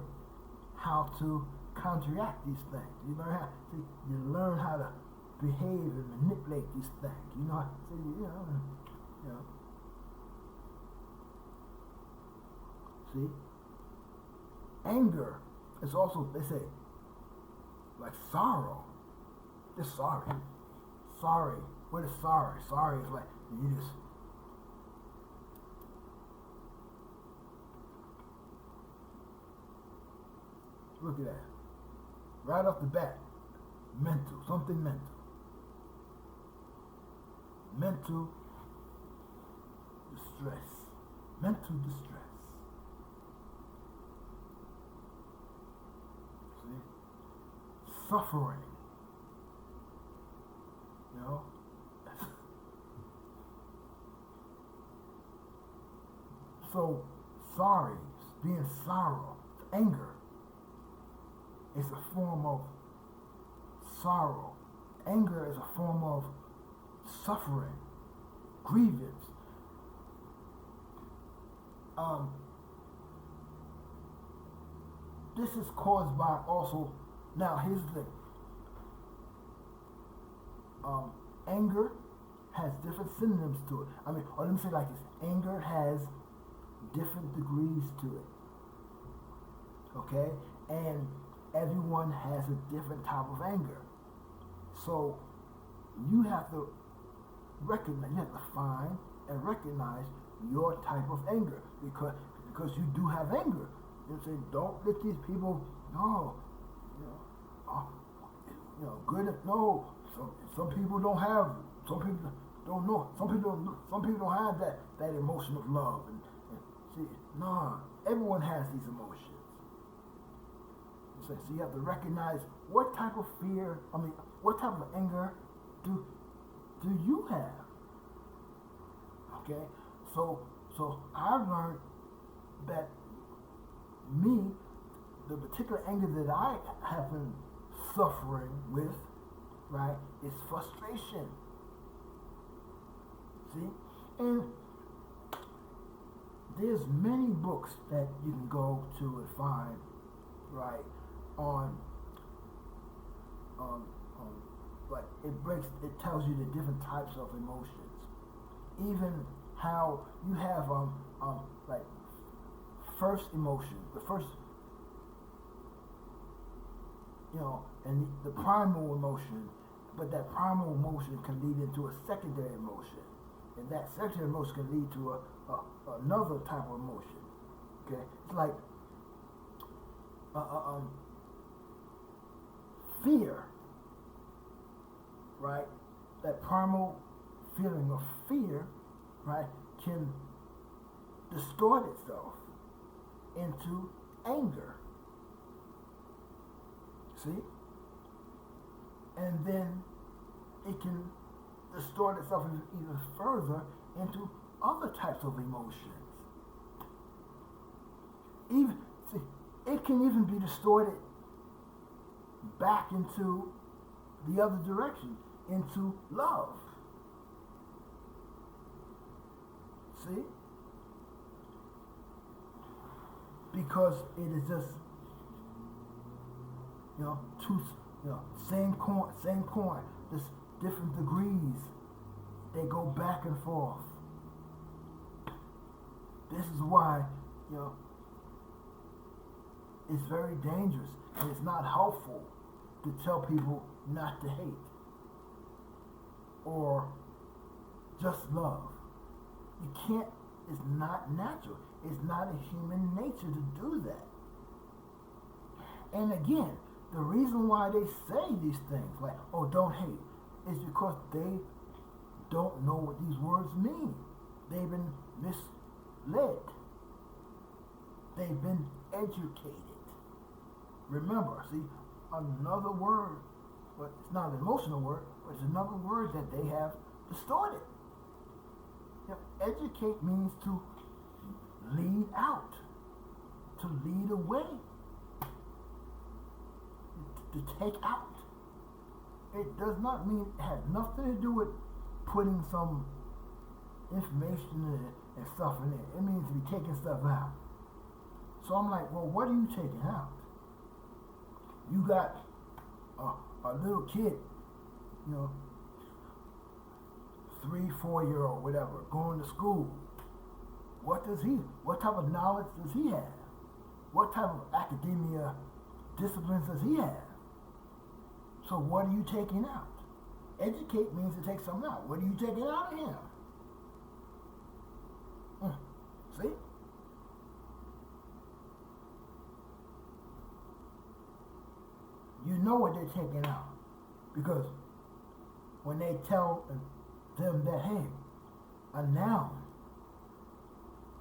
how to counteract these things. You learn how to behave and manipulate these things. You know, so you know. See, anger is also, they say, like sorrow. Just sorry. Sorry. What is sorry? Sorry is like you just. Look at that. Right off the bat. Mental. Something mental. Mental distress. Mental distress. See? Suffering. You know? So, sorry, being sorrow, anger, is a form of sorrow. Anger is a form of suffering, grievance. This is caused by also, now here's the thing. Anger has different synonyms to it. I mean, or let me say it like this. Anger has different degrees to it. Okay? And everyone has a different type of anger. So you have to recognize, you have to find and recognize your type of anger because you do have anger. You say, don't let these people know, good. No, some people don't have. Some people don't know. Some people don't have that emotion of love. And see, nah, everyone has these emotions. So you have to recognize what type of fear. What type of anger do you have? Okay, so I've learned that the particular anger that I have been suffering with, right, is frustration. See, and there's many books that you can go to and find, right, on like it tells you the different types of emotions, even how you have like first emotion, the first, and the primal emotion, but that primal emotion can lead into a secondary emotion, and that secondary emotion can lead to another type of emotion. Okay, it's like fear, right? That primal feeling of fear, right, can distort itself into anger. See? And then it can distort itself even further into other types of emotions. It can even be distorted back into the other direction, into love. See? Because it is just, same coin, just different degrees. They go back and forth. This is why, it's very dangerous and it's not helpful to tell people not to hate or just love. You can't, it's not natural. It's not a human nature to do that. And again, the reason why they say these things, like, oh, don't hate, is because they don't know what these words mean. They've been misled. They've been educated. Remember, see, another word, but it's not an emotional word, but it's another word that they have distorted. Educate means to lead out, to lead away, to take out. It does not mean, it has nothing to do with putting some information and stuff in it. It means to be taking stuff out. So I'm like, well, what are you taking out? You got a little kid you know, 3, 4-year-old, whatever, going to school, what type of knowledge does he have? What type of academia disciplines does he have? So what are you taking out? Educate means to take something out. What are you taking out of him? See? You know what they're taking out. Because when they tell them that, hey, a noun,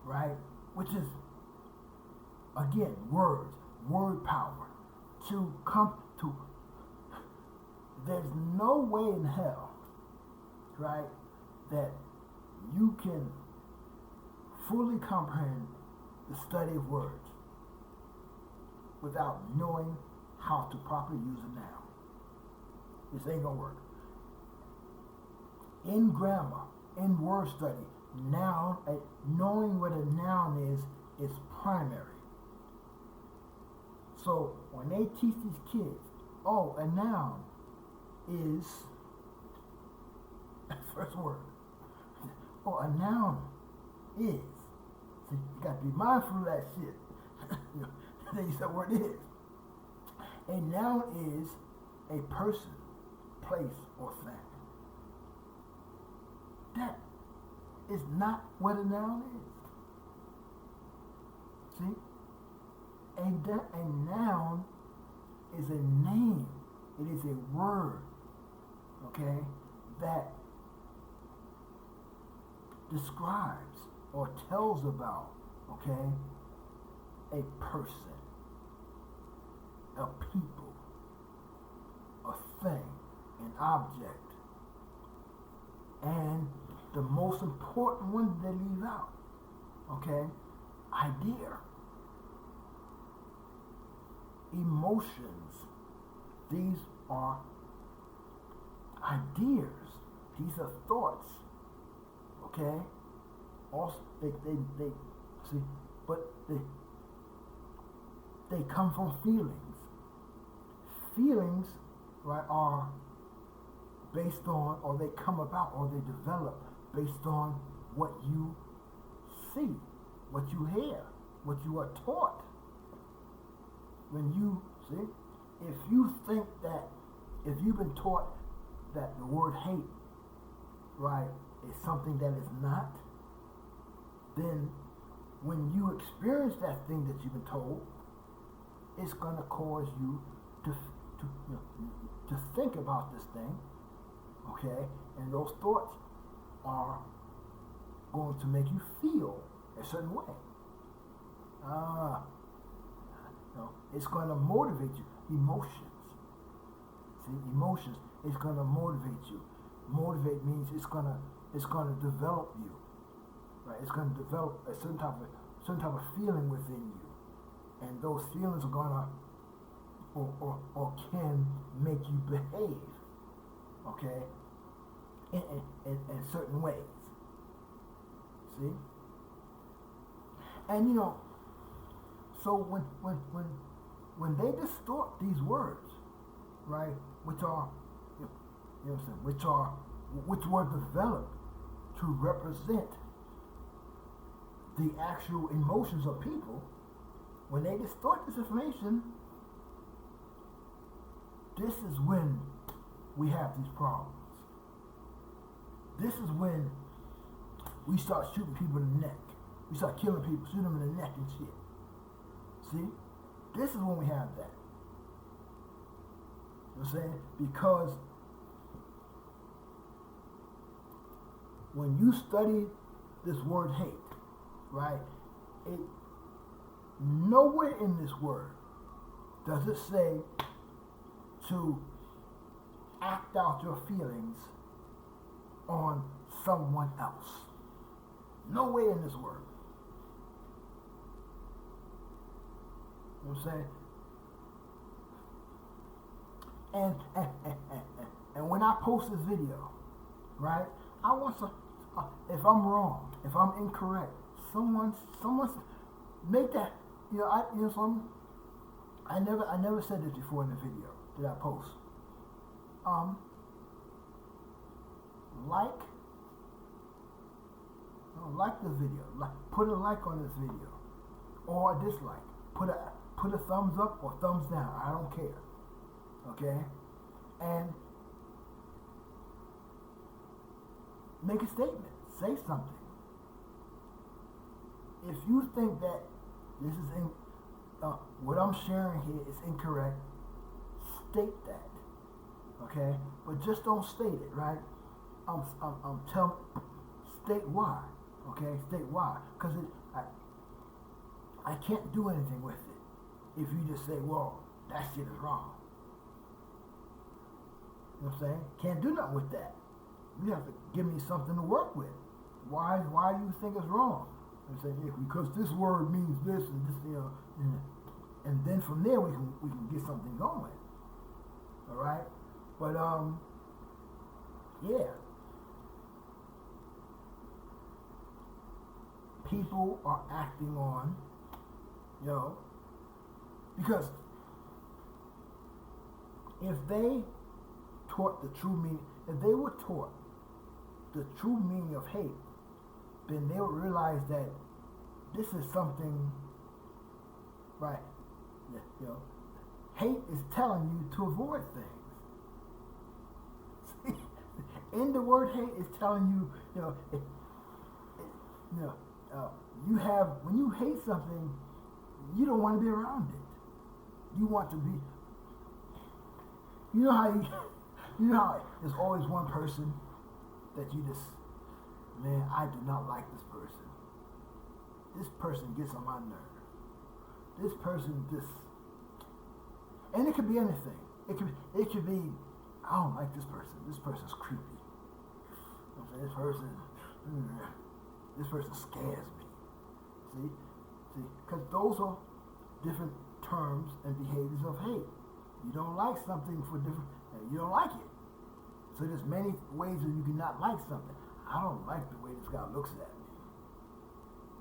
right, which is, again, words, word power, to come to, there's no way in hell, right, that you can fully comprehend the study of words without knowing how to properly use a noun. This ain't gonna work. In grammar, in word study, noun, knowing what a noun is primary. So when they teach these kids, oh, a noun is, first word, oh, a noun is. See, you got to be mindful of that shit. Then you say what it is. A noun is a person, place, or thing. That is not what a noun is. See? A noun is a name. It is a word, okay, that describes or tells about, okay, a person, a people, a thing, an object, and the most important one they leave out, okay, idea. Emotions, these are ideas, these are thoughts, okay? Also, they see, but they come from feelings. Feelings, right, are based on, or they come about, or they develop based on what you see, what you hear, what you are taught. When you, see, if you think that, if you've been taught that the word hate, right, is something that is not, then when you experience that thing that you've been told, it's going to cause you to think about this thing, okay? And those thoughts are going to make you feel a certain way. It's going to motivate you. Emotions. See, emotions is going to motivate you. Motivate means it's going to develop you. Right? It's going to develop a certain type of feeling within you, and those feelings are going to or can make you behave, okay, in certain ways. See, and so when they distort these words, right, which are, which were developed to represent the actual emotions of people, when they distort this information, this is when we have these problems. This is when we start shooting people in the neck. We start killing people, shooting them in the neck and shit. See? This is when we have that. You know what I'm saying? Because when you study this word hate, right, it nowhere in this word does it say to act out your feelings on someone else. Nowhere in this word. You know what I'm saying? And when I post this video, right, I want some, if I'm wrong, if I'm incorrect, someone's make that, I never said this before in the video that I post. like, like the video, put a like on this video, or a dislike. Put a thumbs up or thumbs down. I don't care. Okay, and make a statement. Say something. If you think that this is what I'm sharing here is incorrect, state that. Okay, but just don't state it, right? State why. Okay, state why, because I can't do anything with it if you just say, well, that shit is wrong. You know what I'm saying? Can't do nothing with that. You have to give me something to work with. Why do you think it's wrong? I'm saying, yeah, because this word means this and this, and then from there we can get something going. All right, but yeah, people are acting on, because if they taught the true meaning, if they were taught the true meaning of hate, then they would realize that this is something, right? Hate is telling you to avoid things. In the word hate is telling you, you have, when you hate something, you don't want to be around it. You want to be, you know how there's always one person that you just, man, I do not like this person. This person gets on my nerve. This person just, and it could be anything. It could be, I don't like this person. This person's creepy. I'm saying this person scares me. See, because those are different terms and behaviors of hate. You don't like something for different, you don't like it. So there's many ways that you cannot like something. I don't like the way this guy looks at me.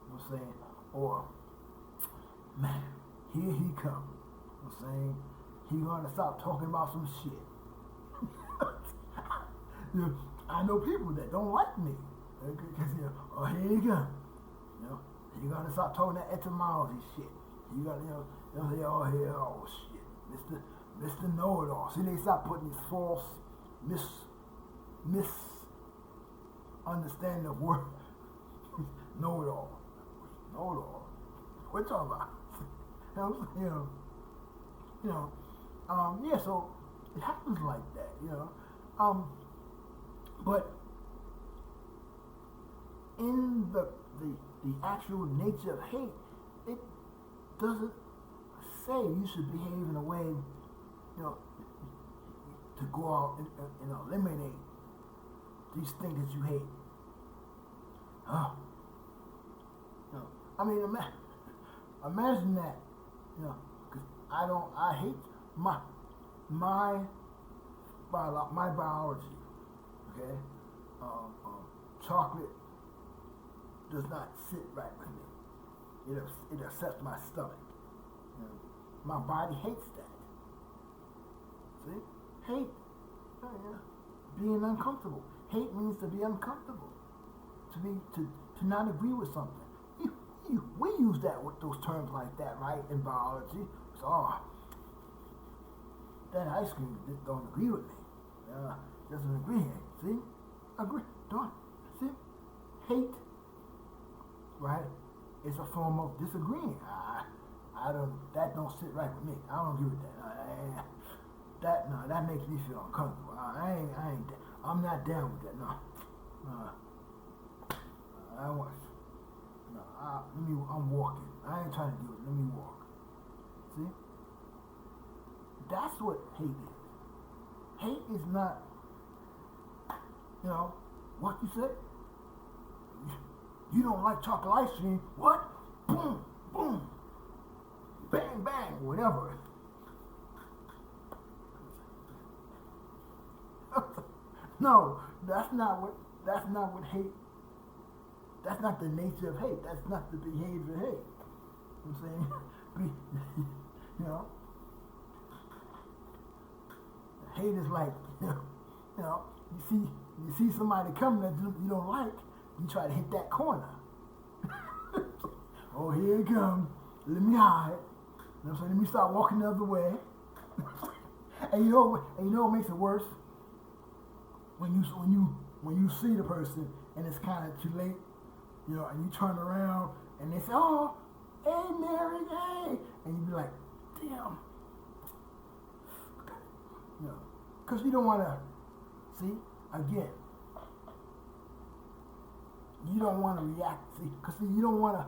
You know what I'm saying? Or, man, here he comes. You know what I'm saying? He gonna stop talking about some shit. I know people that don't like me. Because, oh, here he comes. He gonna stop talking that etymology shit. You gotta, say, oh, here, oh, shit. Mr. Know-it-all. See, they stop putting these false, misunderstanding of words. Know-it-all. Know-it-all. What you talking about? Yeah, so it happens like that, but in the actual nature of hate, it doesn't say you should behave in a way, to go out and eliminate these things that you hate. Oh, I mean, imagine that, because I hate my biology. Okay, chocolate does not sit right with me. It upsets my stomach. My body hates that. See? Hate. Being uncomfortable. Hate means to be uncomfortable. To not agree with something. We use that with those terms like that, right? In biology. So, that ice cream don't agree with me. Doesn't agree. See? Agree. Don't. See? Hate, right, is a form of disagreeing. That don't sit right with me. I don't agree with that. That makes me feel uncomfortable. I'm not down with that. No. I'm walking. I ain't trying to do it. Let me walk. See? That's what hate is. Hate is not, what you say? You don't like chocolate ice cream. What? Boom, boom. Bang, bang, whatever. No, that's not what hate, that's not the nature of hate. That's not the behavior of hate. You know what I'm saying? Hate is like, you see somebody coming that you don't like, you try to hit that corner. Oh, here it comes. Let me hide. You know what I'm saying? Let me start walking the other way. And you know what makes it worse? When you see the person and it's kind of too late, you know, and you turn around and they say, "Oh, hey Mary, hey," and you be like, "Damn," you know, because you don't want to see again. You don't want to react, see, because you don't want to.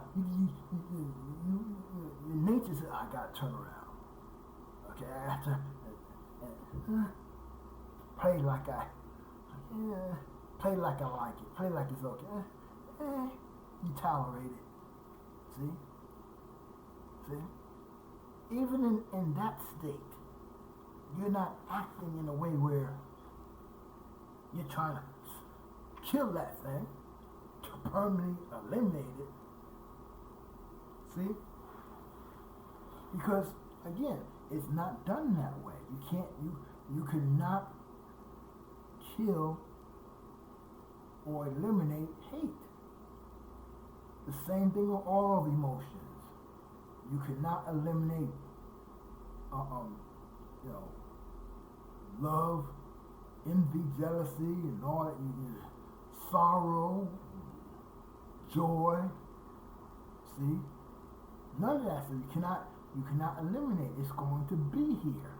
Your nature says, "I gotta turn around." Okay, I have to play like play like I like it, play like it's okay. You tolerate it. See? Even in that state, you're not acting in a way where you're trying to kill that thing, to permanently eliminate it. See? Because again, it's not done that way. You cannot kill or eliminate hate. The same thing with all of emotions. You cannot eliminate, love, envy, jealousy, and all that. Sorrow, joy. See, none of that. So you cannot eliminate. It's going to be here.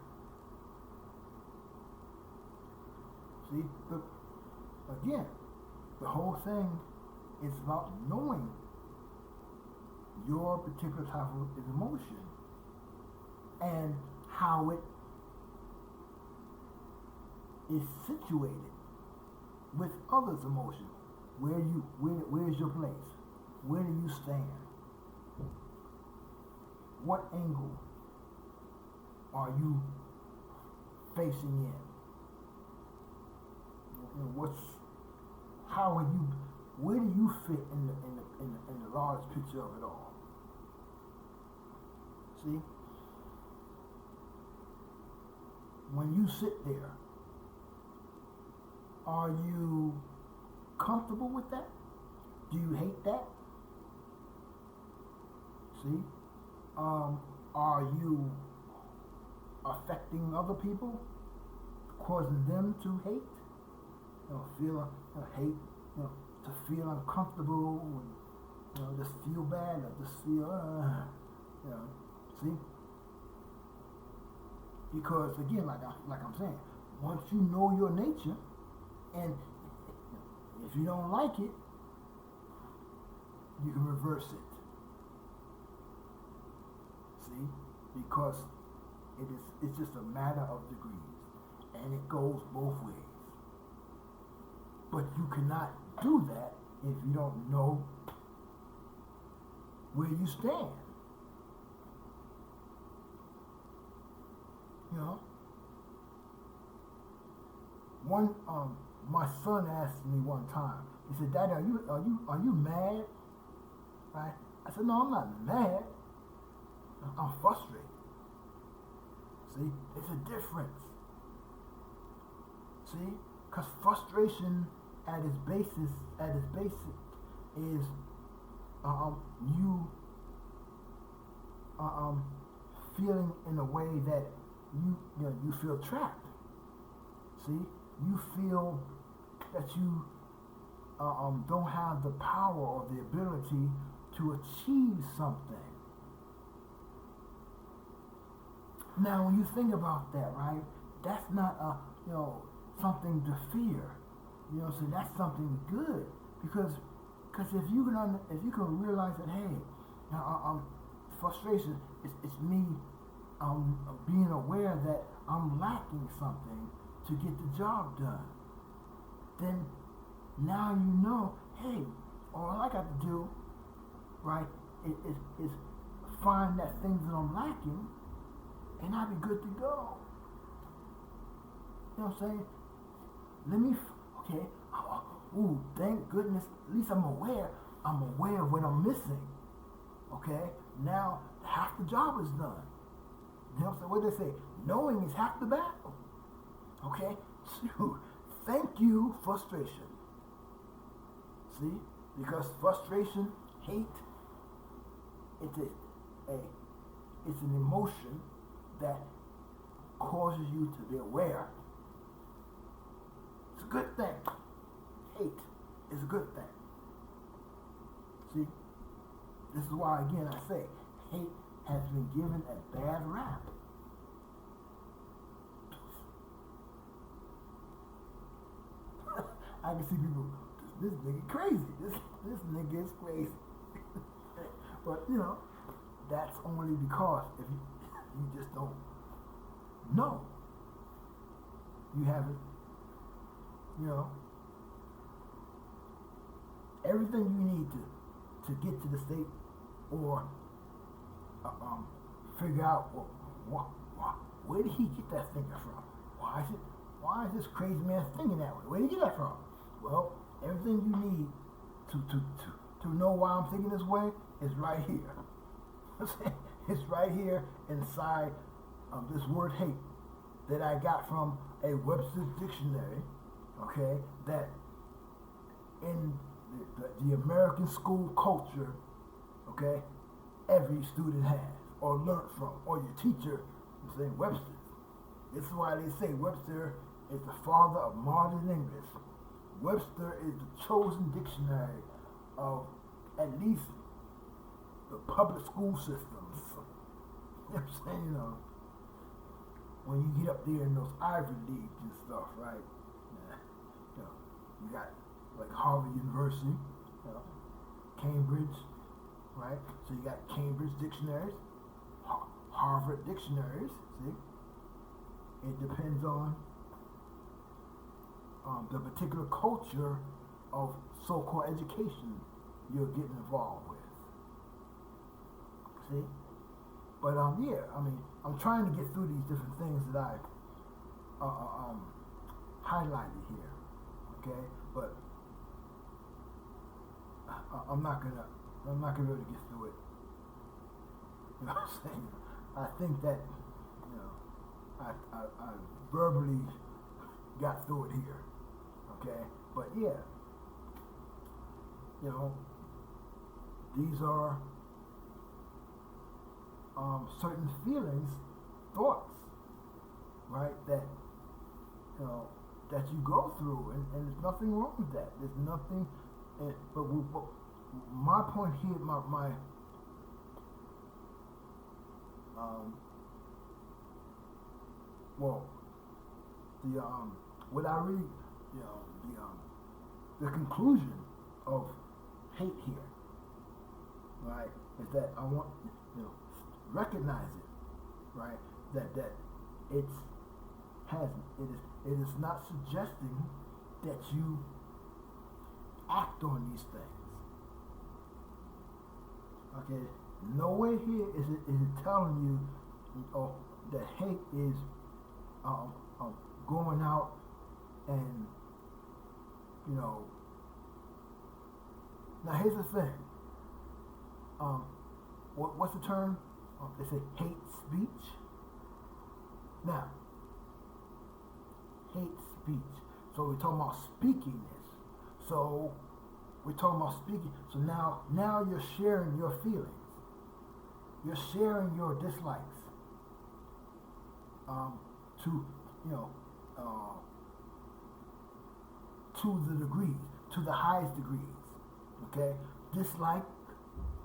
See, but again, the whole thing is about knowing your particular type of emotion and how it is situated with others' emotion. Where's your place? Where do you stand? What angle are you facing in? Where do you fit in the large picture of it all? See? When you sit there, are you comfortable with that? Do you hate that? See? Are you affecting other people, causing them to hate? Feel hate, to feel uncomfortable, and, just feel bad, or just feel, see? Because again, like I'm saying, once you know your nature, and if you don't like it, you can reverse it. See? Because it's just a matter of degrees, and it goes both ways. But you cannot do that if you don't know where you stand. My son asked me one time. He said, "Daddy, are you mad?" Right? I said, "No, I'm not mad. I'm frustrated." See, there's a difference. See, because frustration at its basic is you feeling in a way that you feel trapped. See, you feel that you don't have the power or the ability to achieve something. Now, when you think about that, right, that's not something to fear. So that's something good, because if you can realize that, hey, frustration it's me being aware that I'm lacking something to get the job done. Then now you know, hey, all I got to do, right, is find that things that I'm lacking, and I'll be good to go. You know what I'm saying? Okay, ooh, thank goodness, at least I'm aware of what I'm missing. Okay, now half the job is done. You know what I'm saying? What do they say? Knowing is half the battle. Okay, shoot, Thank you, frustration. See? Because frustration, hate, it's it's an emotion that causes you to be aware. It's a good thing. Hate is a good thing. See? This is why, again, I say, hate has been given a bad rap. I can see people, this nigga crazy. This nigga is crazy. But, you know, that's only because if you just don't know. You haven't, you know, everything you need to get to the state or figure out where did he get that thinking from? Why is this crazy man thinking that way? Where did he get that from? Well, everything you need to know why I'm thinking this way is right here. It's right here inside this word hate that I got from a Webster's dictionary, okay, that in the American school culture, okay, every student has or learned from, or your teacher is saying Webster's. This is why they say Webster is the father of modern English. Webster is the chosen dictionary of at least the public school systems. You know what I'm saying? You know, when you get up there in those Ivy Leagues and stuff, right? Yeah, you know, you got like Harvard University, you know, Cambridge, right? So you got Cambridge dictionaries, Harvard dictionaries. See, it depends on the particular culture of so-called education you're getting involved with. See? But yeah, I mean, I'm trying to get through these different things that I highlighted here, okay? But I'm not gonna really get through it. You know what I'm saying? I think that, you know, I verbally got through it here, okay? But yeah, you know, these are certain feelings, thoughts, right, that, you know, that you go through, and there's nothing wrong with that. There's nothing, but my point here, well, the what I really, you know, the conclusion of hate here, right, is that I want, you know, recognize it, right, that it is not suggesting that you act on these things. Okay, nowhere here is it telling you that hate is going out and, you know. Now here's the thing. What's the term? They say hate speech. Now, hate speech. So we're talking about speaking this. So we're talking about speaking. So now you're sharing your feelings. You're sharing your dislikes. To, you know, to the degrees, to the highest degrees. Okay? Dislike,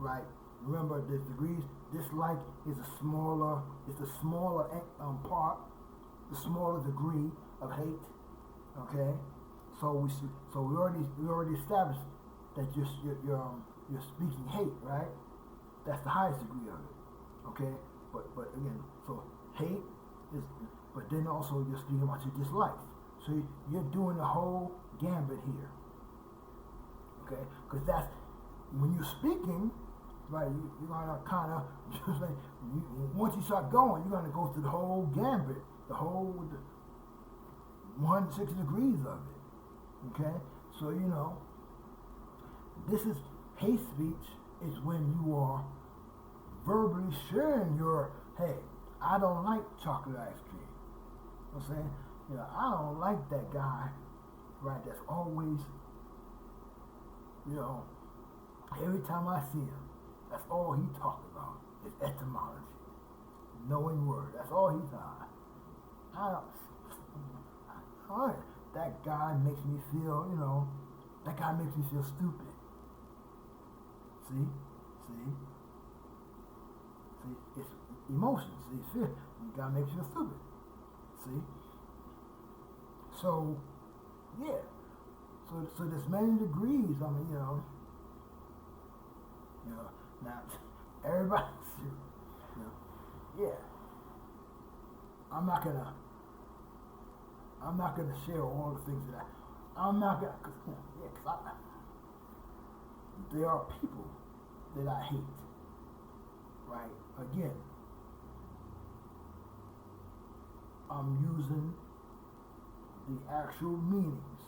right? Remember, there's degrees. Dislike is the smaller part, the smaller degree of hate. Okay, so we already established that you're speaking hate, right? That's the highest degree of it. Okay, but again, so hate is, but then also you're speaking about your dislikes. So you're doing the whole gambit here. Okay, because that's when you're speaking. Right, you're gonna kind of just like once you start going, you're gonna go through the whole gambit, the whole 160 degrees of it. Okay, so you know, this is hate speech. Is when you are verbally sharing your, hey, I don't like chocolate ice cream. You know what I'm saying, you know, I don't like that guy right? That's always, you know, every time I see him, that's all he talked about is etymology, knowing word. That's all he taught. That guy makes me feel, that guy makes me feel stupid. See, it's emotions. See, fear. The guy makes you feel stupid. See, so yeah, so there's many degrees. I mean, now everybody's, yeah. I'm not gonna share all the things that I'm not gonna, there are people that I hate, right? Again, I'm using the actual meanings,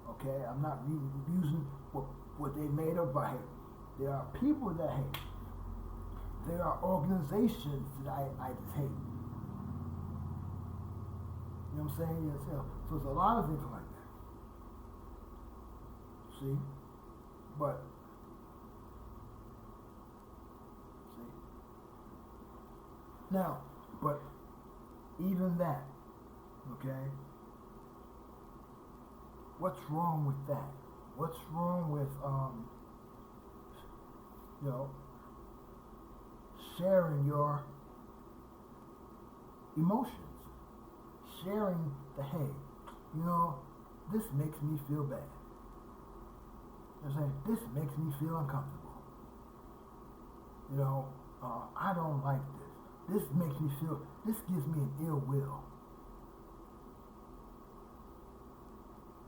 okay? I'm not using what they made up by hate. There are people that hate. There are organizations that I just hate. You know what I'm saying? Yes, yeah. So it's a lot of things like that. See? But, now, but even that, okay? What's wrong with that? What's wrong with, sharing your emotions? Sharing the, hey, this makes me feel bad. You know what I'm saying? This makes me feel uncomfortable. I don't like this. This makes me feel, this gives me an ill will.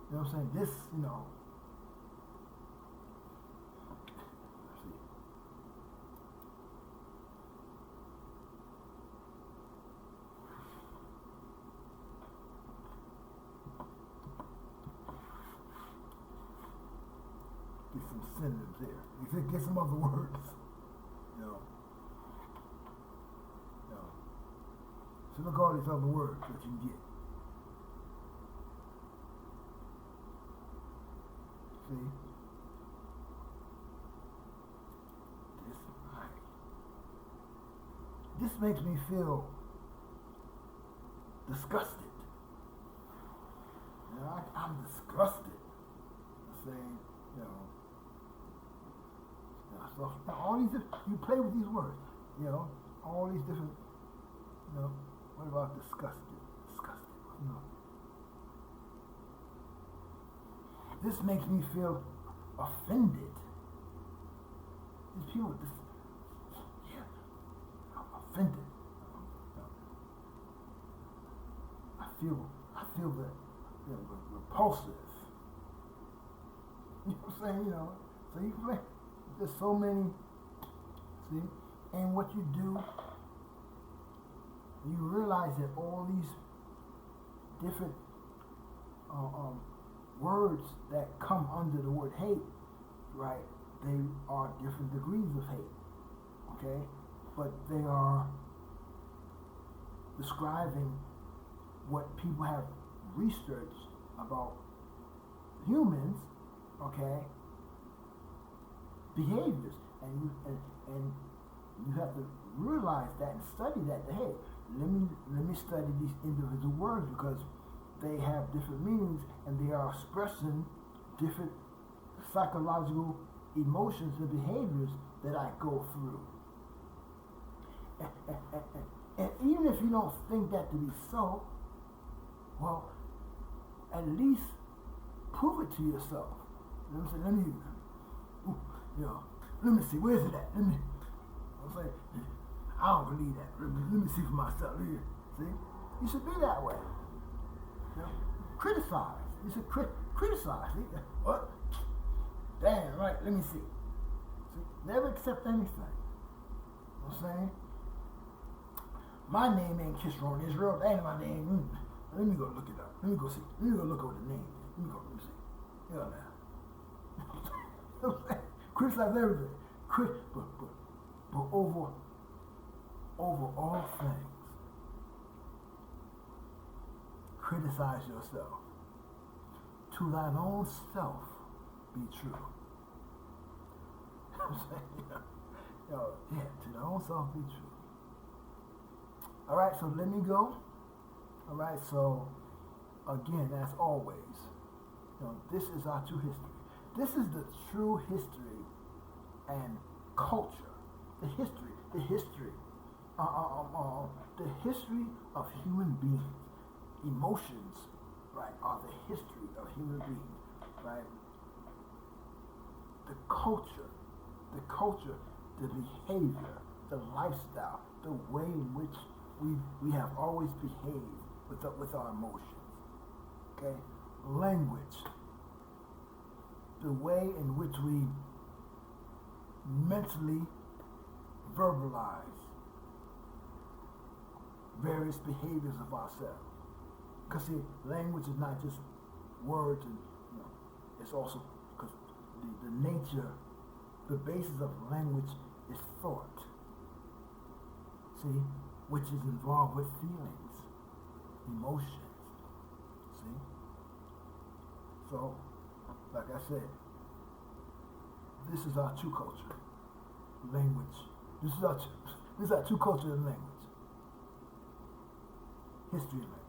You know what I'm saying? This, get some synonyms there. You could get some other words. So look at all these other words that you can get. See? This makes me feel disgusted. I'm disgusted. Saying, so all these, you play with these words, all these different, what about disgusted? Disgusted, This makes me feel offended. These people, I'm offended. I feel that, repulsive. You know what I'm saying? So you play. There's so many. See, and what you do, you realize that all these different words that come under the word hate, right? They are different degrees of hate, okay? But they are describing what people have researched about humans, okay? Behaviors, and you have to realize that and study that. Hey, let me study these individual words because they have different meanings and they are expressing different psychological emotions and behaviors that I go through. And even if you don't think that to be so, well, at least prove it to yourself. You know what I'm saying? Let me see, where's it at? I'm saying, I don't believe that. Let me see for myself. See? You should be that way. Criticize. You should criticize. See? What? Damn, right, let me see. Never accept anything. You know what I'm saying? My name ain't Kishron Israel. That ain't my name. Let me go look it up. Let me go see. Let me go look over the name. Let me see. Yeah, man. You know what I'm saying? Criticize everything. But over all things, criticize yourself. to thine own self be true. I'm saying, to thine own self be true. All right, so let me go. All right, so again, as always, this is our true history. This is the true history and culture. The history of human beings. Emotions, right, are the history of human beings, right? The culture, the behavior, the lifestyle, the way in which we have always behaved with our emotions. Okay? Language, the way in which we mentally verbalize various behaviors of ourselves. Because see, language is not just words, and it's also because the nature, the basis of language is thought. See, which is involved with feelings, emotions. See, so like I said, this is our true culture, language. This is our true culture and language, history and language.